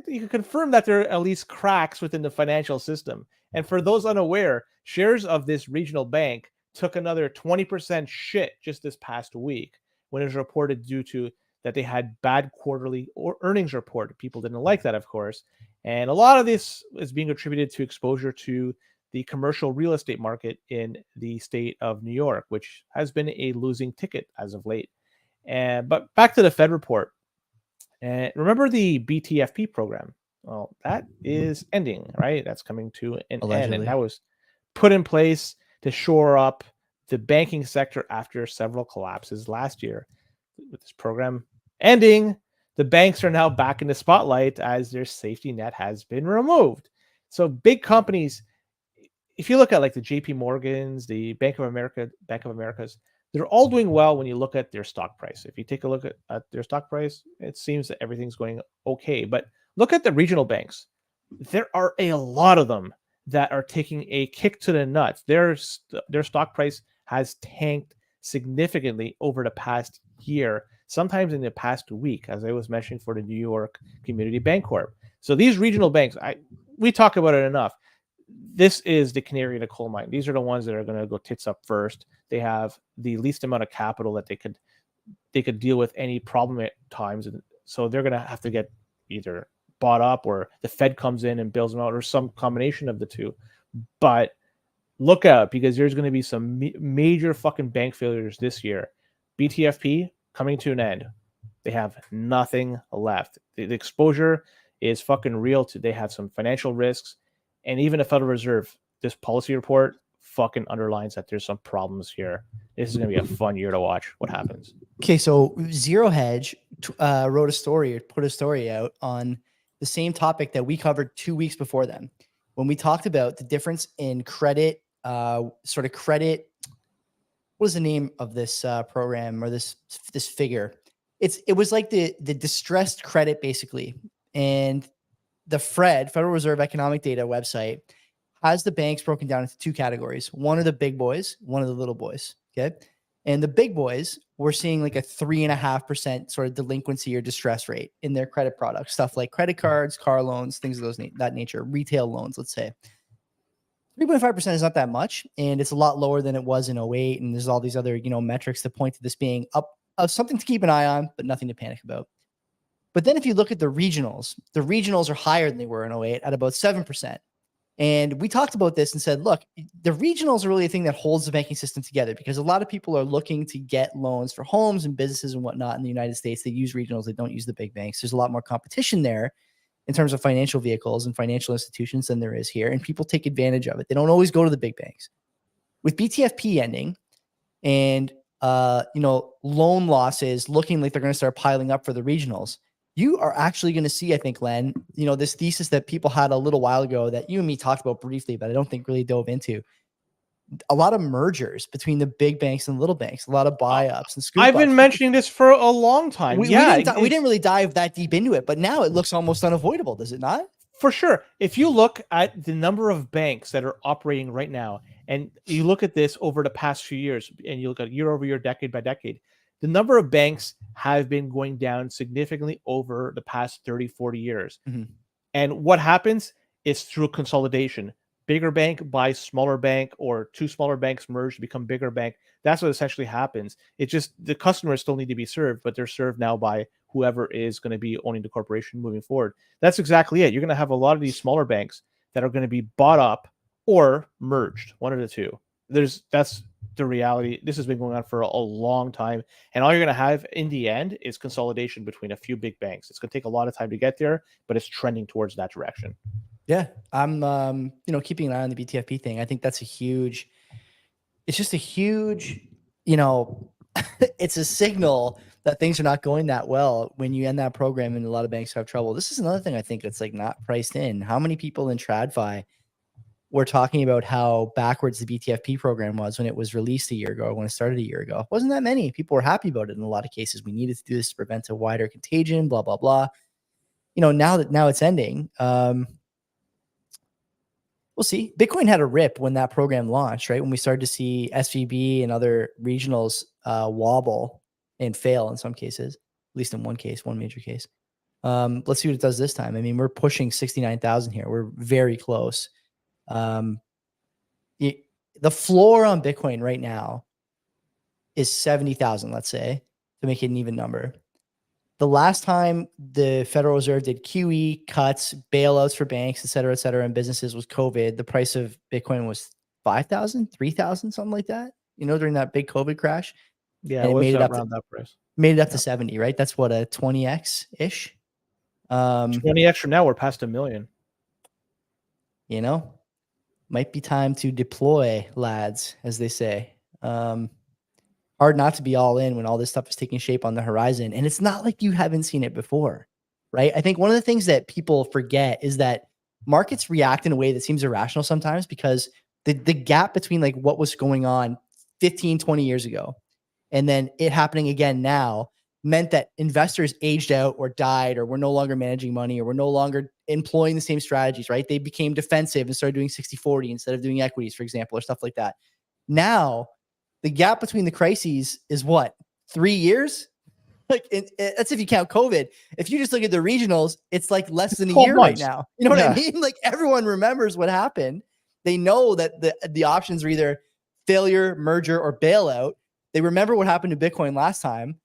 you can confirm that there are at least cracks within the financial system. And for those unaware, shares of this regional bank took another 20% shit just this past week when it was reported due to that they had bad quarterly or earnings report. People didn't like that, of course. And a lot of this is being attributed to exposure to the commercial real estate market in the state of New York, which has been a losing ticket as of late. But back to the Fed report. Remember the BTFP program? Well, that is ending, right? That's coming to an end. And that was put in place to shore up the banking sector after several collapses last year. With this program ending, the banks are now back in the spotlight as their safety net has been removed. So big companies, if you look at like the JP Morgans, the Bank of Americas, they're all doing well when you look at their stock price. If you take a look at their stock price, it seems that everything's going okay. But look at the regional banks. There are a lot of them that are taking a kick to the nuts. Their stock price has tanked significantly over the past year, sometimes in the past week, as I was mentioning for the New York Community Bancorp. So these regional banks, we talk about it enough. This is the canary in the coal mine. These are the ones that are going to go tits up first. They have the least amount of capital that they could deal with any problem at times, and so they're going to have to get either bought up or the Fed comes in and bails them out, or some combination of the two. But look out, because there's going to be some major fucking bank failures this year. BTFP coming to an end. They have nothing left. The exposure is fucking real. They have some financial risks. And even the Federal Reserve, this policy report fucking underlines that there's some problems here. This is going to be a fun year to watch what happens. Okay, so Zero Hedge wrote a story or put a story out on the same topic that we covered 2 weeks before then, when we talked about the difference in credit, sort of credit. What was the name of this program or this figure? It was like the distressed credit basically, and the Federal Reserve Economic Data website has the banks broken down into two categories. One are the big boys, one of the little boys. Okay. And the big boys, we're seeing like a 3.5% sort of delinquency or distress rate in their credit products, stuff like credit cards, car loans, things of that nature, retail loans, let's say. 3.5% is not that much, and it's a lot lower than it was in 08. And there's all these other, metrics that point to this being up, something to keep an eye on, but nothing to panic about. But then if you look at the regionals are higher than they were in 08 at about 7%. And we talked about this and said, look, the regionals are really a thing that holds the banking system together, because a lot of people are looking to get loans for homes and businesses and whatnot in the United States. They use regionals. They don't use the big banks. There's a lot more competition there in terms of financial vehicles and financial institutions than there is here. And people take advantage of it. They don't always go to the big banks. With BTFP ending and, loan losses looking like they're going to start piling up for the regionals, you are actually going to see, I think, Len, this thesis that people had a little while ago that you and me talked about briefly, but I don't think really dove into. A lot of mergers between the big banks and little banks, a lot of buy-ups and scoop-ups. I've been mentioning this for a long time. We didn't really dive that deep into it, but now it looks almost unavoidable, does it not? For sure. If you look at the number of banks that are operating right now, and you look at this over the past few years, and you look at year over year, decade by decade, the number of banks have been going down significantly over the past 30, 40 years. Mm-hmm. And what happens is through consolidation. Bigger bank buys smaller bank, or two smaller banks merge to become bigger bank. That's what essentially happens. It's just the customers still need to be served, but they're served now by whoever is going to be owning the corporation moving forward. That's exactly it. You're going to have a lot of these smaller banks that are going to be bought up or merged, one of the two. That's the reality. This has been going on for a long time, and all you're going to have in the end is consolidation between a few big banks. It's going to take a lot of time to get there, but it's trending towards that direction. Yeah, I'm keeping an eye on the BTFP thing. I think that's it's just a huge, it's a signal that things are not going that well when you end that program and a lot of banks have trouble. This is another thing I think that's like not priced in. How many people in TradFi were talking about how backwards the BTFP program was when it was released a year ago, or when it started a year ago? It wasn't that many. People were happy about it in a lot of cases. We needed to do this to prevent a wider contagion, blah, blah, blah. Now it's ending. We'll see. Bitcoin had a rip when that program launched, right? When we started to see SVB and other regionals wobble and fail in some cases, at least in one major case. Let's see what it does this time. I mean, we're pushing 69,000 here. We're very close. The floor on Bitcoin right now is 70,000, let's say, to make it an even number. The last time the Federal Reserve did QE cuts, bailouts for banks, et cetera, and businesses was COVID. The price of Bitcoin was 5,000, 3,000, something like that, during that big COVID crash. Yeah, and it made it up around that price. Made it up to 70, right? That's what, a 20x-ish? 20x from now, we're past $1 million. Might be time to deploy, lads, as they say. Hard not to be all in when all this stuff is taking shape on the horizon. And it's not like you haven't seen it before, right? I think one of the things that people forget is that markets react in a way that seems irrational sometimes, because the gap between like what was going on 15, 20 years ago and then it happening again now meant that investors aged out or died, or were no longer managing money, or were no longer employing the same strategies, right? They became defensive and started doing 60-40 instead of doing equities, for example, or stuff like that. Now, the gap between the crises is what? 3 years? Like that's if you count COVID. If you just look at the regionals, it's like less than a year right now. You know what I mean? Like everyone remembers what happened. They know that the options are either failure, merger, or bailout. They remember what happened to Bitcoin last time.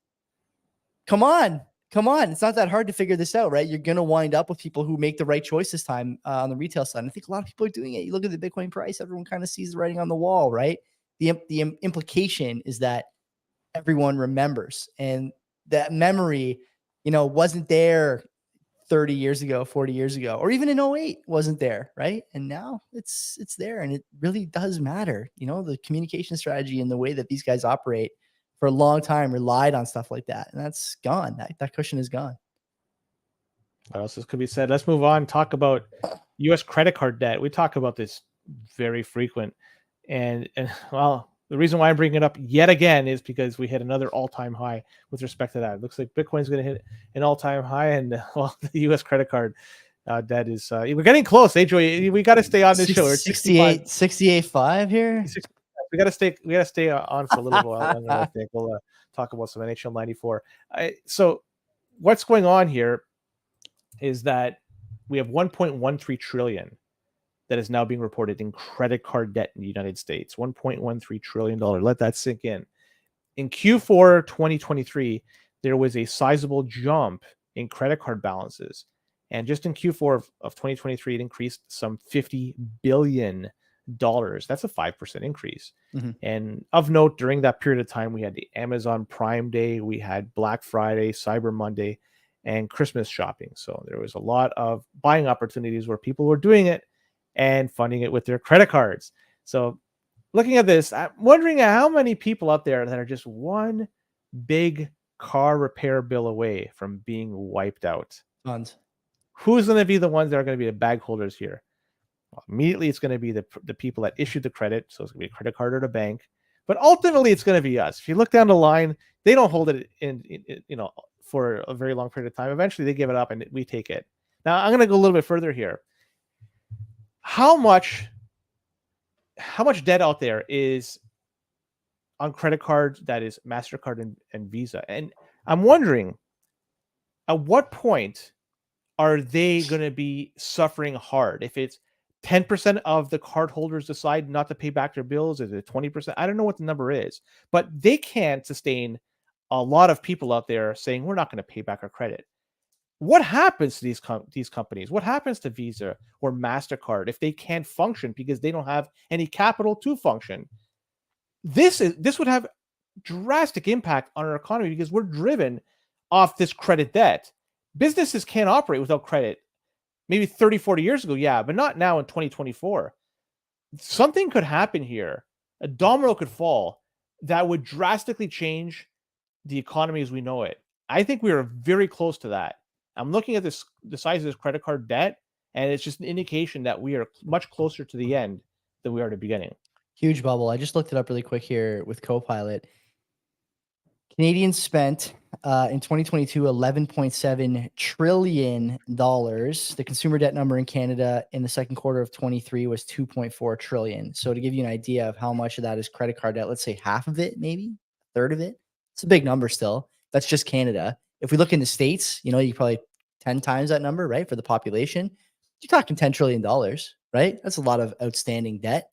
Come on. It's not that hard to figure this out, right? You're going to wind up with people who make the right choice this time on the retail side. And I think a lot of people are doing it. You look at the Bitcoin price, everyone kind of sees the writing on the wall, right? The implication is that everyone remembers, and that memory, wasn't there 30 years ago, 40 years ago, or even in 08 wasn't there, right? And now it's there, and it really does matter. You know, the communication strategy and the way that these guys operate for a long time relied on stuff like that, and that's gone. That cushion is gone. What else could be said? Let's move on. Talk about U.S. credit card debt. We talk about this very frequent, and well, the reason why I'm bringing it up yet again is because we hit another all-time high with respect to that. It looks like Bitcoin's going to hit an all-time high, and well, the U.S. credit card debt is. We're getting close. Hey, Joey, we got to stay on this show. We're 68.5 here. We got to stay on for a little while longer. I think we'll talk about some NHL 94. So, what's going on here is that we have 1.13 trillion that is now being reported in credit card debt in the United States. $1.13 trillion. Let that sink in. In Q4 2023, there was a sizable jump in credit card balances. And just in Q4 of 2023, it increased some $50 billion. That's a 5% increase. Mm-hmm. And of note, during that period of time, we had the Amazon Prime Day, we had Black Friday, Cyber Monday, and Christmas shopping. So there was a lot of buying opportunities where people were doing it and funding it with their credit cards. So looking at this, I'm wondering how many people out there that are just one big car repair bill away from being wiped out. Tons. Who's going to be the ones that are going to be the bag holders here? Well, immediately, it's going to be the people that issued the credit. So it's going to be a credit card or a bank. But ultimately, it's going to be us. If you look down the line, they don't hold it in for a very long period of time. Eventually, they give it up and we take it. Now, I'm going to go a little bit further here. How much debt out there is on credit cards that is MasterCard and Visa? And I'm wondering, at what point are they going to be suffering hard? If it's 10% of the cardholders decide not to pay back their bills, is it 20%? I don't know what the number is, but they can't sustain a lot of people out there saying we're not going to pay back our credit. What happens to these companies? What happens to Visa or MasterCard if they can't function because they don't have any capital to function? This would have drastic impact on our economy because we're driven off this credit debt. Businesses can't operate without credit. Maybe 30, 40 years ago, yeah, but not now in 2024. Something could happen here. A domino could fall that would drastically change the economy as we know it. I think we are very close to that. I'm looking at the size of this credit card debt, and it's just an indication that we are much closer to the end than we are at the beginning. Huge bubble. I just looked it up really quick here with Copilot. Canadians spent in 2022 $11.7 trillion. The consumer debt number in Canada in the second quarter of 23 was $2.4 trillion. So to give you an idea of how much of that is credit card debt, let's say half of it, maybe a third of it. It's a big number still. That's just Canada. If we look in the States, you probably 10 times that number, right? For the population, you're talking $10 trillion, right? That's a lot of outstanding debt.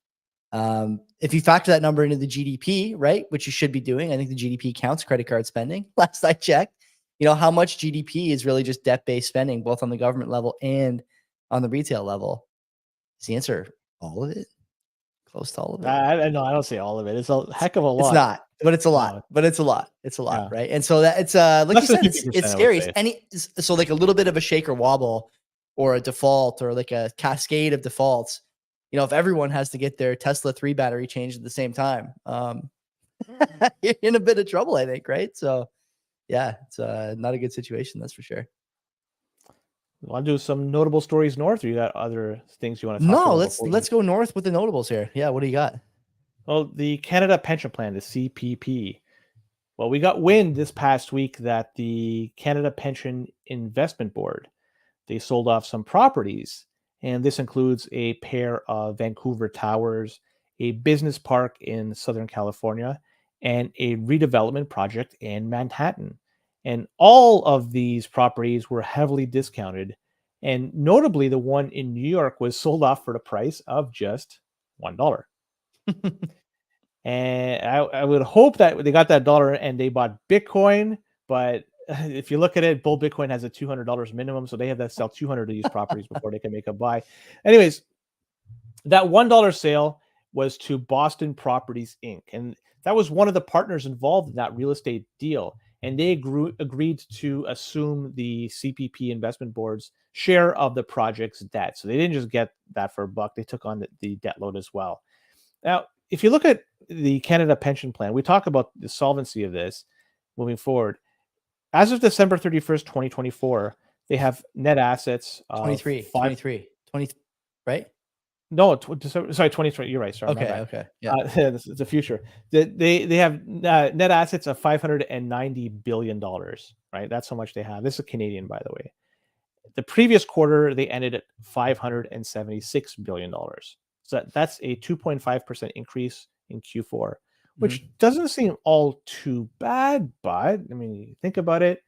If you factor that number into the GDP, right, which you should be doing, I think the GDP counts credit card spending. Last I checked, how much GDP is really just debt-based spending, both on the government level and on the retail level. Is the answer all of it? Close to all of it? I don't say all of it. It's a heck of a lot. It's not, but it's a lot. No. But it's a lot. It's a lot, Yeah. right? And so that it's like Less you than said, 50%, it's I scary. would say. So like a little bit of a shake or wobble, or a default, or like a cascade of defaults. If everyone has to get their Tesla 3 battery changed at the same time, you're in a bit of trouble, I think, right? So, yeah, it's not a good situation, that's for sure. You want to do some notable stories north, or you got other things you want to talk about? No, let's go north with the notables here. Yeah, what do you got? Well, the Canada Pension Plan, the CPP. Well, we got wind this past week that the Canada Pension Investment Board, they sold off some properties. And this includes a pair of Vancouver towers, a business park in Southern California, and a redevelopment project in Manhattan. And all of these properties were heavily discounted. And notably, the one in New York was sold off for the price of just $1. And I would hope that they got that dollar and they bought Bitcoin, but if you look at it, Bull Bitcoin has a $200 minimum, so they have to sell 200 of these properties before they can make a buy. Anyways, that $1 sale was to Boston Properties Inc., and that was one of the partners involved in that real estate deal. and they agreed to assume the CPP investment board's share of the project's debt. So they didn't just get that for a buck; they took on the debt load as well. Now, if you look at the Canada Pension Plan, we talk about the solvency of this moving forward. As of December 31st, 2024, they have net assets of 23, right? No, sorry, 2020. You're right. Sorry, my Okay, bad. okay, yeah. This is the future. They have net assets of $590 billion, right? That's how much they have. This is Canadian, by the way. The previous quarter, they ended at $576 billion. So that's a 2.5% increase in Q4, which doesn't seem all too bad. But I mean, you think about it,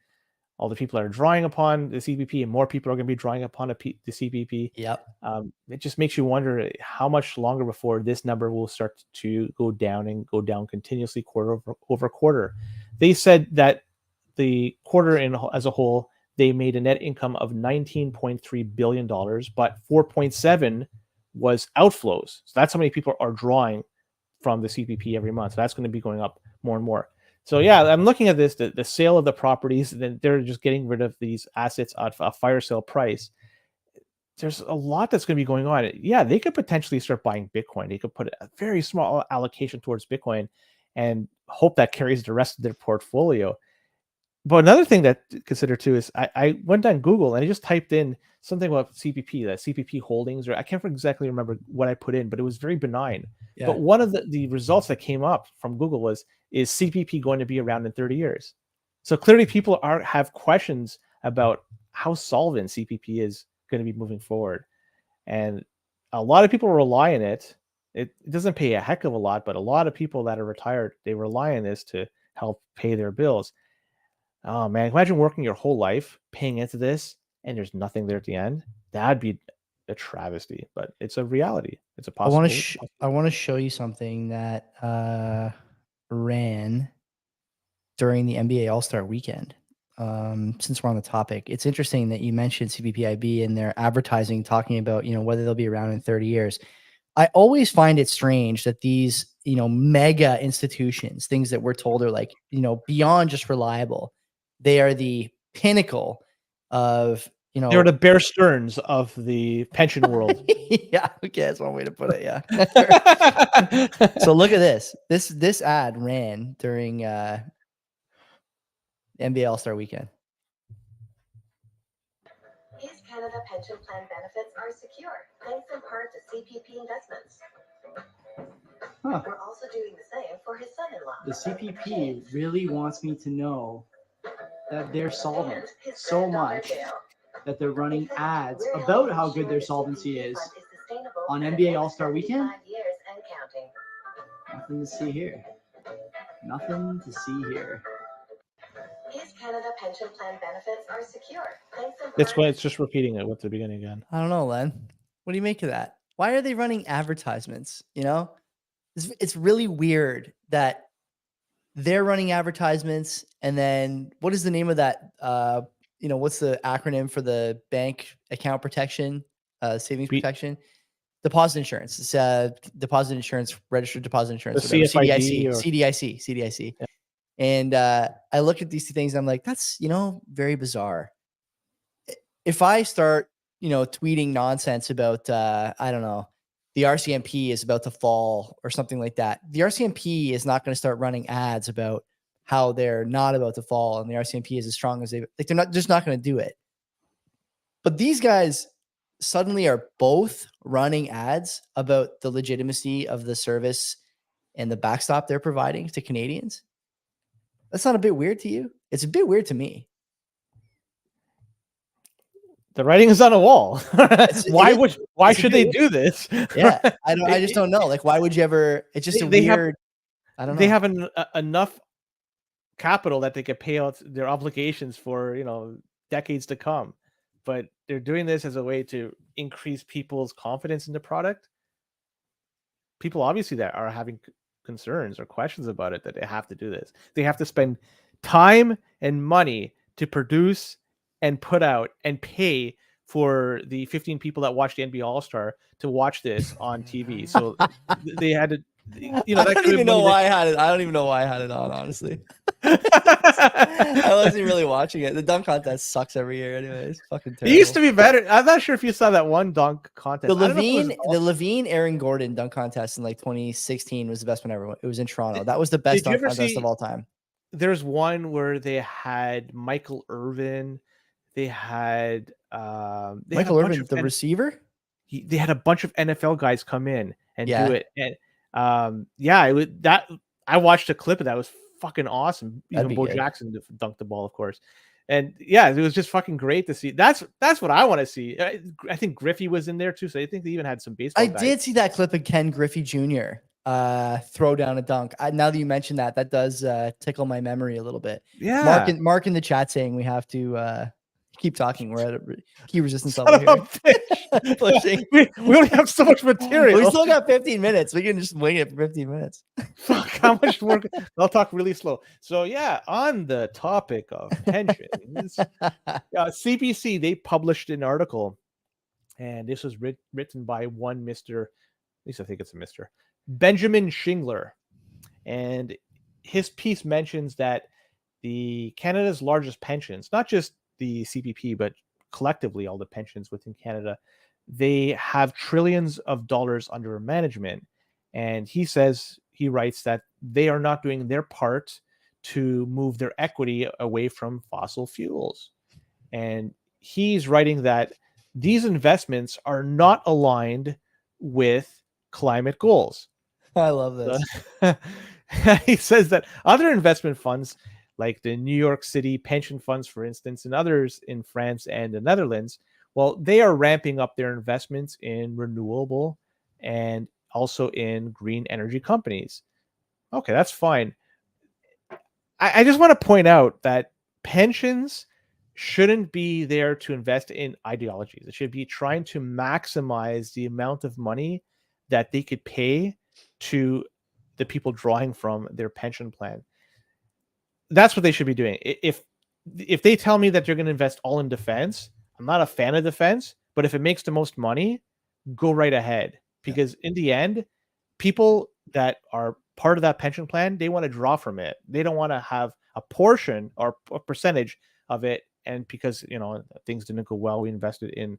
all the people are drawing upon the CPP, and more people are going to be drawing upon the CPP. Yep. It just makes you wonder how much longer before this number will start to go down and go down continuously quarter over quarter. They said that the quarter as a whole, they made a net income of $19.3 billion, but 4.7 was outflows. So that's how many people are drawing from the CPP every month. So that's going to be going up more and more. So yeah, I'm looking at this, the sale of the properties, then they're just getting rid of these assets at a fire sale price. There's a lot that's going to be going on. Yeah, they could potentially start buying Bitcoin. They could put a very small allocation towards Bitcoin and hope that carries the rest of their portfolio. But another thing that to consider too is I went on Google and I just typed in something about CPP, that CPP holdings, or I can't exactly remember what I put in, but it was very benign. Yeah. But one of the results that came up from Google was, is CPP going to be around in 30 years? So clearly people have questions about how solvent CPP is going to be moving forward. And a lot of people rely on it. It doesn't pay a heck of a lot, but a lot of people that are retired, they rely on this to help pay their bills. Oh man, imagine working your whole life paying into this and there's nothing there at the end. That'd be a travesty, but it's a reality. It's a possibility. I want to show you something that ran during the NBA All-Star weekend. Since we're on the topic, it's interesting that you mentioned CPPIB and their advertising talking about, whether they'll be around in 30 years. I always find it strange that these, mega institutions, things that we're told are like, beyond just reliable, they are the pinnacle of, they're the Bear Stearns of the pension world. Yeah, okay, that's one way to put it. Yeah. So look at this. This ad ran during NBA All-Star weekend. His Canada pension plan benefits are secure, thanks in part to CPP investments. Huh. We're also doing the same for his son-in-law. The CPP really wants me to know that they're solvent so much that they're running ads about how good their solvency is on NBA All-Star weekend. Nothing to see here. Nothing to see here. His Canada pension plan benefits are secure. That's why it's just repeating it with the beginning again. I don't know, Len. What do you make of that? Why are they running advertisements? It's really weird that they're running advertisements, and then what is the name of that? What's the acronym for the bank account protection, savings protection? Deposit insurance. It's registered deposit insurance. The CDIC. Yeah. And I look at these two things and I'm like, that's, very bizarre. If I start, tweeting nonsense about, I don't know, the RCMP is about to fall or something like that, the RCMP is not going to start running ads about how they're not about to fall and the RCMP is as strong as they're just not going to do it. But these guys suddenly are both running ads about the legitimacy of the service and the backstop they're providing to Canadians. That's not a bit weird to you? It's a bit weird to me. The writing is on a wall. Why should they do this? Yeah, I just don't know. Like, why would you ever? It's just weird. I don't know. They have enough capital that they could pay out their obligations for decades to come, but they're doing this as a way to increase people's confidence in the product. People obviously that are having concerns or questions about it, that they have to do this. They have to spend time and money to produce and put out and pay for the 15 people that watch the NBA All-Star to watch this on TV. So they had to, I don't even know why I had it on, honestly. I wasn't really watching it. The dunk contest sucks every year anyway. It's fucking It terrible. used to be better. I'm not sure if you saw that one dunk contest. The I don't know if it was Levine Aaron Gordon dunk contest in like 2016 was the best one ever. It was in Toronto. That was the Did best you dunk ever contest see- of all time. There's one where they had Michael Irvin. They had Michael Irvin, the receiver. They had a bunch of NFL guys come in and Yeah. do it, and it was that. I watched a clip of that. It was fucking awesome. That'd Even be Bo good. Jackson dunked the ball, of course, and yeah, it was just fucking great to see. That's what I want to see. I think Griffey was in there too, so I think they even had some baseball. I guys. did see that clip of Ken Griffey Jr. Throw down a dunk. Now that you mentioned that does tickle my memory a little bit. Yeah, Mark in the chat saying we have to keep talking. We're at a key resistance Son level of a here. bitch. Pushing. we only have so much material. We still got 15 minutes. We can just wing it for 15 minutes. Fuck, how much more? I'll talk really slow. So yeah, on the topic of pensions, CBC, they published an article, and this was written by one Mr. At least I think it's a Mr. Benjamin Shingler, and his piece mentions that the Canada's largest pensions, not just the CPP, but collectively all the pensions within Canada, they have trillions of dollars under management. And he writes that they are not doing their part to move their equity away from fossil fuels. And he's writing that these investments are not aligned with climate goals. I love this. He says that other investment funds, like the New York City pension funds, for instance, and others in France and the Netherlands, well, they are ramping up their investments in renewable and also in green energy companies. Okay, that's fine. I just want to point out that pensions shouldn't be there to invest in ideologies. It should be trying to maximize the amount of money that they could pay to the people drawing from their pension plan. That's what they should be doing. If they tell me that they're going to invest all in defense, I'm not a fan of defense, but if it makes the most money, go right ahead. Because in the end, people that are part of that pension plan, they want to draw from it. They don't want to have a portion or a percentage of it. And because, things didn't go well, we invested in,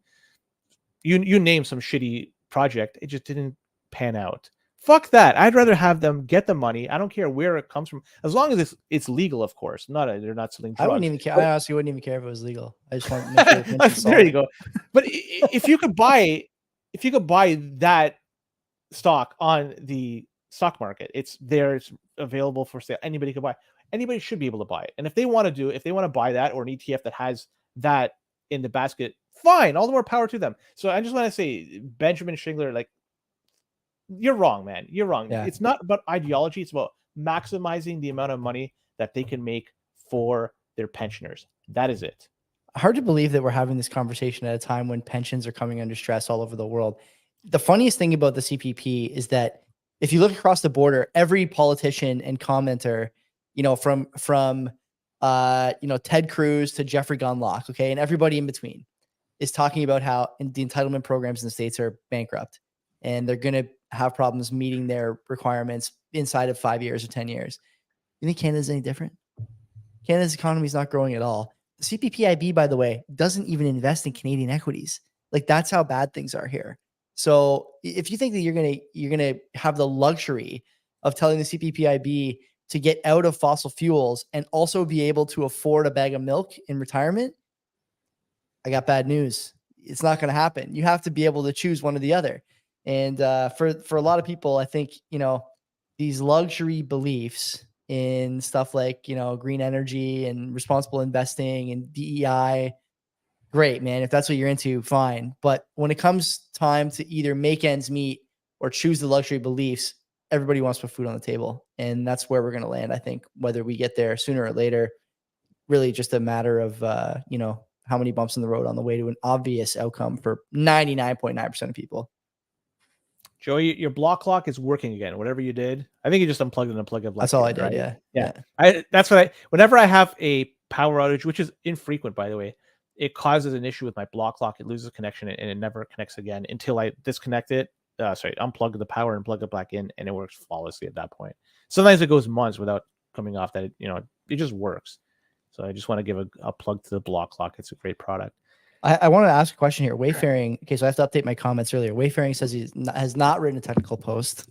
you name some shitty project, it just didn't pan out. Fuck that. I'd rather have them get the money. I don't care where it comes from, as long as it's legal, of course. They're not selling drugs. I wouldn't even care. I honestly wouldn't even care if it was legal. I just want to make sure the pension's there you solid. go. But if you could buy that stock on the stock market, it's there, it's available for sale. Anybody could buy. Anybody should be able to buy it. And if they want to buy that, or an ETF that has that in the basket, fine. All the more power to them. So I just want to say, Benjamin Shingler, like, you're wrong, man. You're wrong. Yeah. It's not about ideology. It's about maximizing the amount of money that they can make for their pensioners. That is it. Hard to believe that we're having this conversation at a time when pensions are coming under stress all over the world. The funniest thing about the CPP is that if you look across the border, every politician and commenter, from Ted Cruz to Jeffrey Gunlock, okay, and everybody in between, is talking about how the entitlement programs in the States are bankrupt and they're going to have problems meeting their requirements inside of 5 years or 10 years. You think Canada's any different? Canada's economy is not growing at all. The CPPIB, by the way, doesn't even invest in Canadian equities. Like, that's how bad things are here. So if you think that you're gonna have the luxury of telling the CPPIB to get out of fossil fuels and also be able to afford a bag of milk in retirement, I got bad news. It's not going to happen. You have to be able to choose one or the other. And for a lot of people, I think, these luxury beliefs in stuff like, green energy and responsible investing and DEI, great, man. If that's what you're into, fine. But when it comes time to either make ends meet or choose the luxury beliefs, everybody wants to put food on the table. And that's where we're going to land, I think, whether we get there sooner or later. Really just a matter of, how many bumps in the road on the way to an obvious outcome for 99.9% of people. Joey, your block clock is working again. Whatever you did, I think you just unplugged and unplugged it. That's all I did. Right? Yeah. That's what whenever I have a power outage, which is infrequent, by the way, it causes an issue with my block clock. It loses connection and it never connects again until I disconnect it. Unplug the power and plug it back in, and it works flawlessly at that point. Sometimes it goes months without coming off that it just works. So I just want to give a plug to the block clock. It's a great product. I want to ask a question here. Wayfaring. Okay, so I have to update my comments earlier. Wayfaring says he has not written a technical post.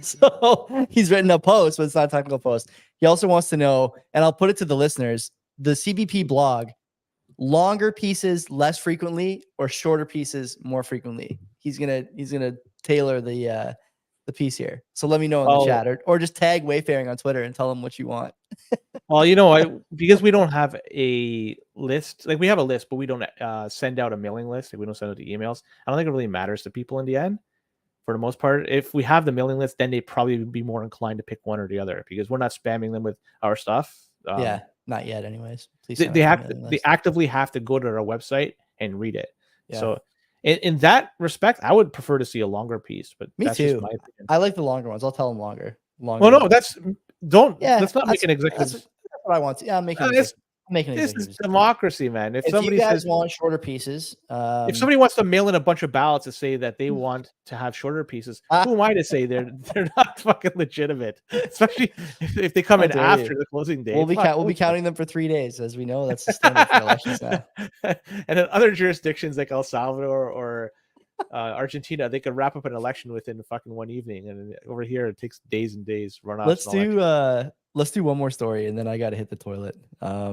So he's written a post, but it's not a technical post. He also wants to know, and I'll put it to the listeners, the CBP blog, longer pieces less frequently or shorter pieces more frequently. He's gonna tailor the piece here. So let me know in the chat, or just tag Wayfaring on Twitter and tell him what you want. Well, because we don't have a list, like we have a list, but we don't send out a mailing list. Like we don't send out the emails. I don't think it really matters to people in the end. For the most part, if we have the mailing list, then they probably would be more inclined to pick one or the other because we're not spamming them with our stuff. Yeah, not yet. Anyways, please. They actively have to go to our website and read it. Yeah. So in that respect, I would prefer to see a longer piece. But me that's too. Just my opinion. I like the longer ones. I'll tell them longer. Well, no, let's not make an executive. That's what I want to. Yeah, I'm making. This is democracy, man. If somebody you guys want shorter pieces, if somebody wants to mail in a bunch of ballots to say that they want to have shorter pieces, who am I to say they're not fucking legitimate? Especially if they come in after the closing date. We'll be counting them for 3 days, as we know that's the standard for elections now. And in other jurisdictions like El Salvador or Argentina, they could wrap up an election within fucking one evening, and over here it takes days and days. Let's do one more story, and then I got to hit the toilet. I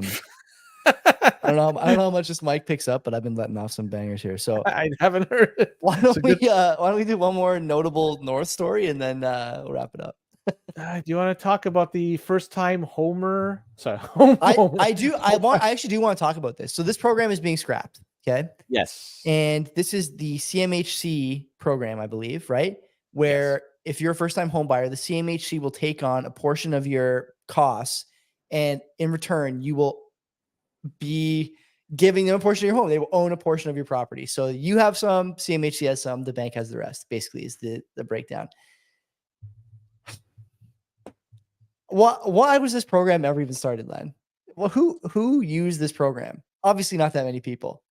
don't know how much this mic picks up, but I've been letting off some bangers here. So I haven't heard it. Why don't we do one more notable North story, and then we'll wrap it up. Do you want to talk about the first-time homer? Sorry, I do. I actually do want to talk about this. So this program is being scrapped. Okay. Yes. And this is the CMHC program, I believe, right? Where if you're a first-time home buyer, the CMHC will take on a portion of your costs, and in return, you will be giving them a portion of your home. They will own a portion of your property. So you have some, CMHC has some, the bank has the rest, basically is the breakdown. Why was this program ever even started, Len? Well, who used this program? Obviously not that many people.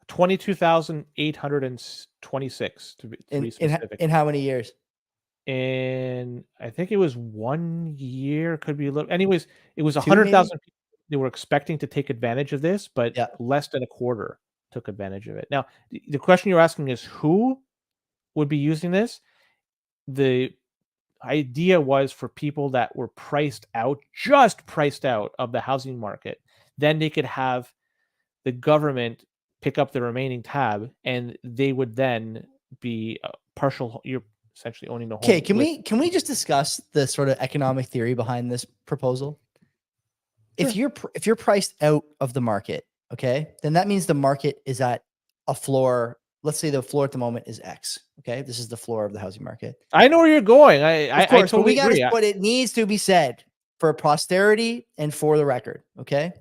22,826 to be specific. In how many years? And I think it was 1 year, could be a little. Anyways, it was 100,000 people they were expecting to take advantage of this, but less than a quarter took advantage of it. Now, the question you're asking is who would be using this? The idea was for people that were just priced out of the housing market. Then they could have the government pick up the remaining tab, and they would then be partial. You're essentially owning the home. Okay, can we just discuss the sort of economic theory behind this proposal? Sure. If you're priced out of the market, okay, then that means the market is at a floor. Let's say the floor at the moment is X. Okay, this is the floor of the housing market. I know where you're going. Of course, but we got to. But it needs to be said for posterity and for the record. Okay.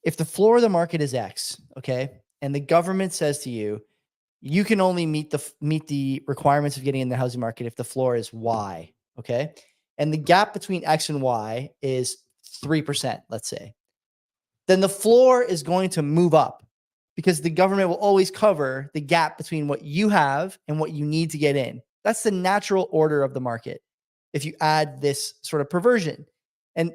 If the floor of the market is X, okay, and the government says to you, you can only meet the requirements of getting in the housing market if the floor is Y, okay, and the gap between X and Y is 3%, let's say, then the floor is going to move up because the government will always cover the gap between what you have and what you need to get in. That's the natural order of the market. If you add this sort of perversion, and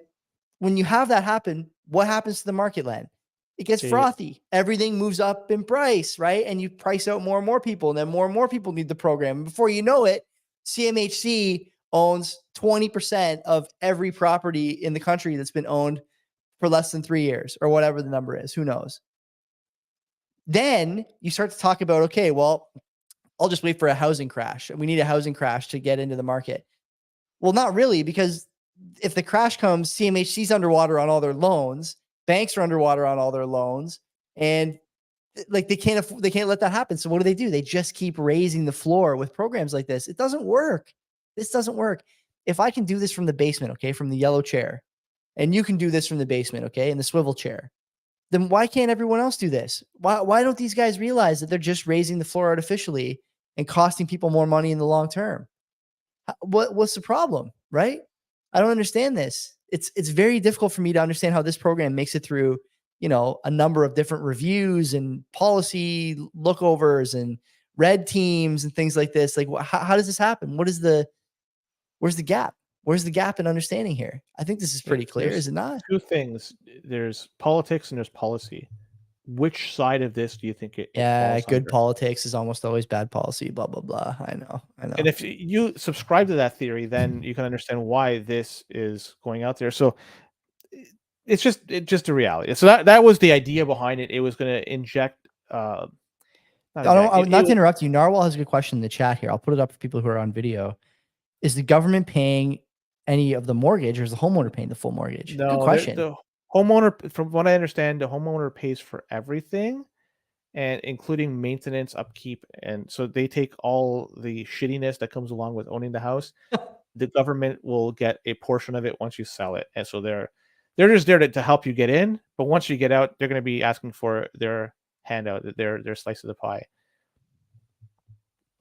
when you have that happen, what happens to the market, Len? It gets frothy. Everything moves up in price, right? And you price out more and more people, and then more and more people need the program. And before you know it, CMHC owns 20% of every property in the country that's been owned for less than 3 years, or whatever the number is. Who knows? Then you start to talk about, okay, well, I'll just wait for a housing crash. We need a housing crash to get into the market. Well, not really, because if the crash comes, CMHC's underwater on all their loans, banks are underwater on all their loans, and like they can't let that happen. So what do? They just keep raising the floor with programs like this. It doesn't work. This doesn't work. If I can do this from the basement, okay, from the yellow chair, and you can do this from the basement, okay, in the swivel chair, then why can't everyone else do this? Why don't these guys realize that they're just raising the floor artificially and costing people more money in the long term? What's the problem, right? I don't understand this. It's very difficult for me to understand how this program makes it through, a number of different reviews and policy lookovers and red teams and things like this. Like, how does this happen? Where's the gap? Where's the gap in understanding here? I think this is pretty clear, is it not? Two things. There's politics and there's policy. Which side of this do you think it Yeah, falls good under? politics is almost always bad policy, blah, blah, blah. I know. And if you subscribe to that theory, then you can understand why this is going out there. So it's just a reality. So that was the idea behind it. It was going to inject. Not to interrupt you. Narwhal has a good question in the chat here. I'll put it up for people who are on video. Is the government paying any of the mortgage, or is the homeowner paying the full mortgage? No, good question. The homeowner, from what I understand, the homeowner pays for everything, and including maintenance, upkeep, and so they take all the shittiness that comes along with owning the house. The government will get a portion of it once you sell it, and so they're just there to help you get in. But once you get out, they're going to be asking for their handout, their slice of the pie.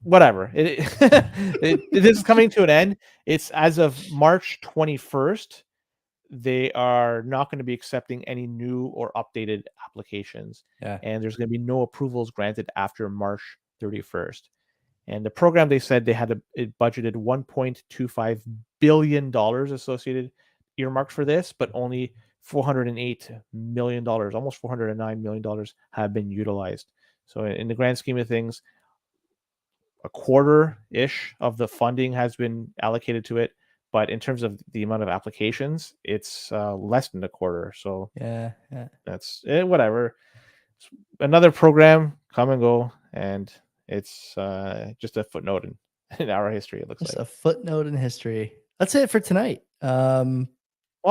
Whatever. This is coming to an end. It's as of March 21st. They are not going to be accepting any new or updated applications. Yeah. And there's going to be no approvals granted after March 31st. And the program, they said they had it budgeted $1.25 billion associated earmarked for this, but only $408 million, almost $409 million have been utilized. So in the grand scheme of things, a quarter-ish of the funding has been allocated to it. But in terms of the amount of applications, it's less than a quarter. So yeah. That's it. Whatever. Another program, come and go, and it's just a footnote in our history. It looks Just like a footnote in history. That's it for tonight. Well,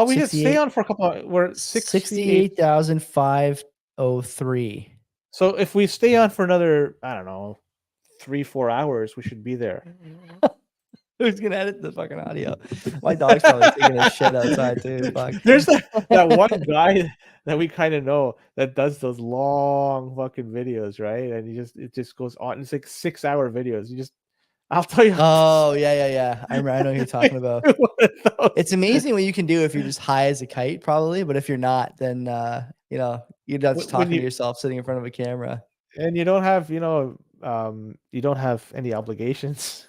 we just stay on for a couple. We're 68,503. So if we stay on for another, I don't know, 3-4 hours, we should be there. Who's gonna edit the fucking audio? My dog's probably taking a shit outside too. Fuck. There's that one guy that we kind of know that does those long fucking videos, right? And it just goes on. It's like 6-hour videos. I'll tell you. Oh yeah. I know who you're talking about. It's amazing what you can do if you're just high as a kite, probably. But if you're not, then you're just talking to yourself sitting in front of a camera. And you don't have, you don't have any obligations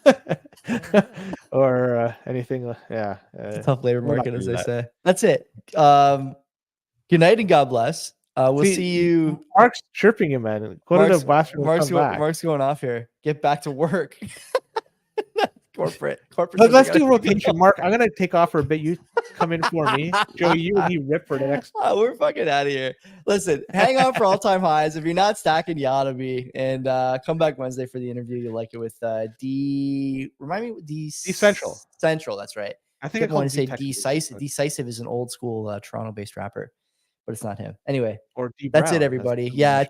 or anything. Yeah. It's a tough labor market, as they say. That's it. Good night and God bless. We'll see you. Mark's chirping you, man. Go to the bathroom. Mark's going off here. Get back to work. Corporate. Let's do rotation. Mark, I'm gonna take off for a bit. You come in for me. Joey, you and he rip for the next. We're fucking out of here. Listen, hang on for all-time highs. If you're not stacking, you ought to be. And come back Wednesday for the interview. You'll like it with remind me, D Central. Central, that's right. I think I want to say Decisive. Decisive is an old school Toronto-based rapper, but it's not him. Anyway, that's it, everybody. Yeah.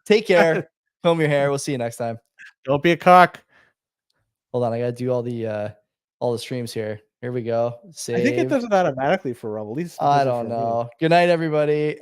Take care. Comb your hair. We'll see you next time. Don't be a cock. Hold on, I gotta do all the streams here. Here we go. Save. I think it does it automatically for Rumble. At least I don't know. Good night, everybody.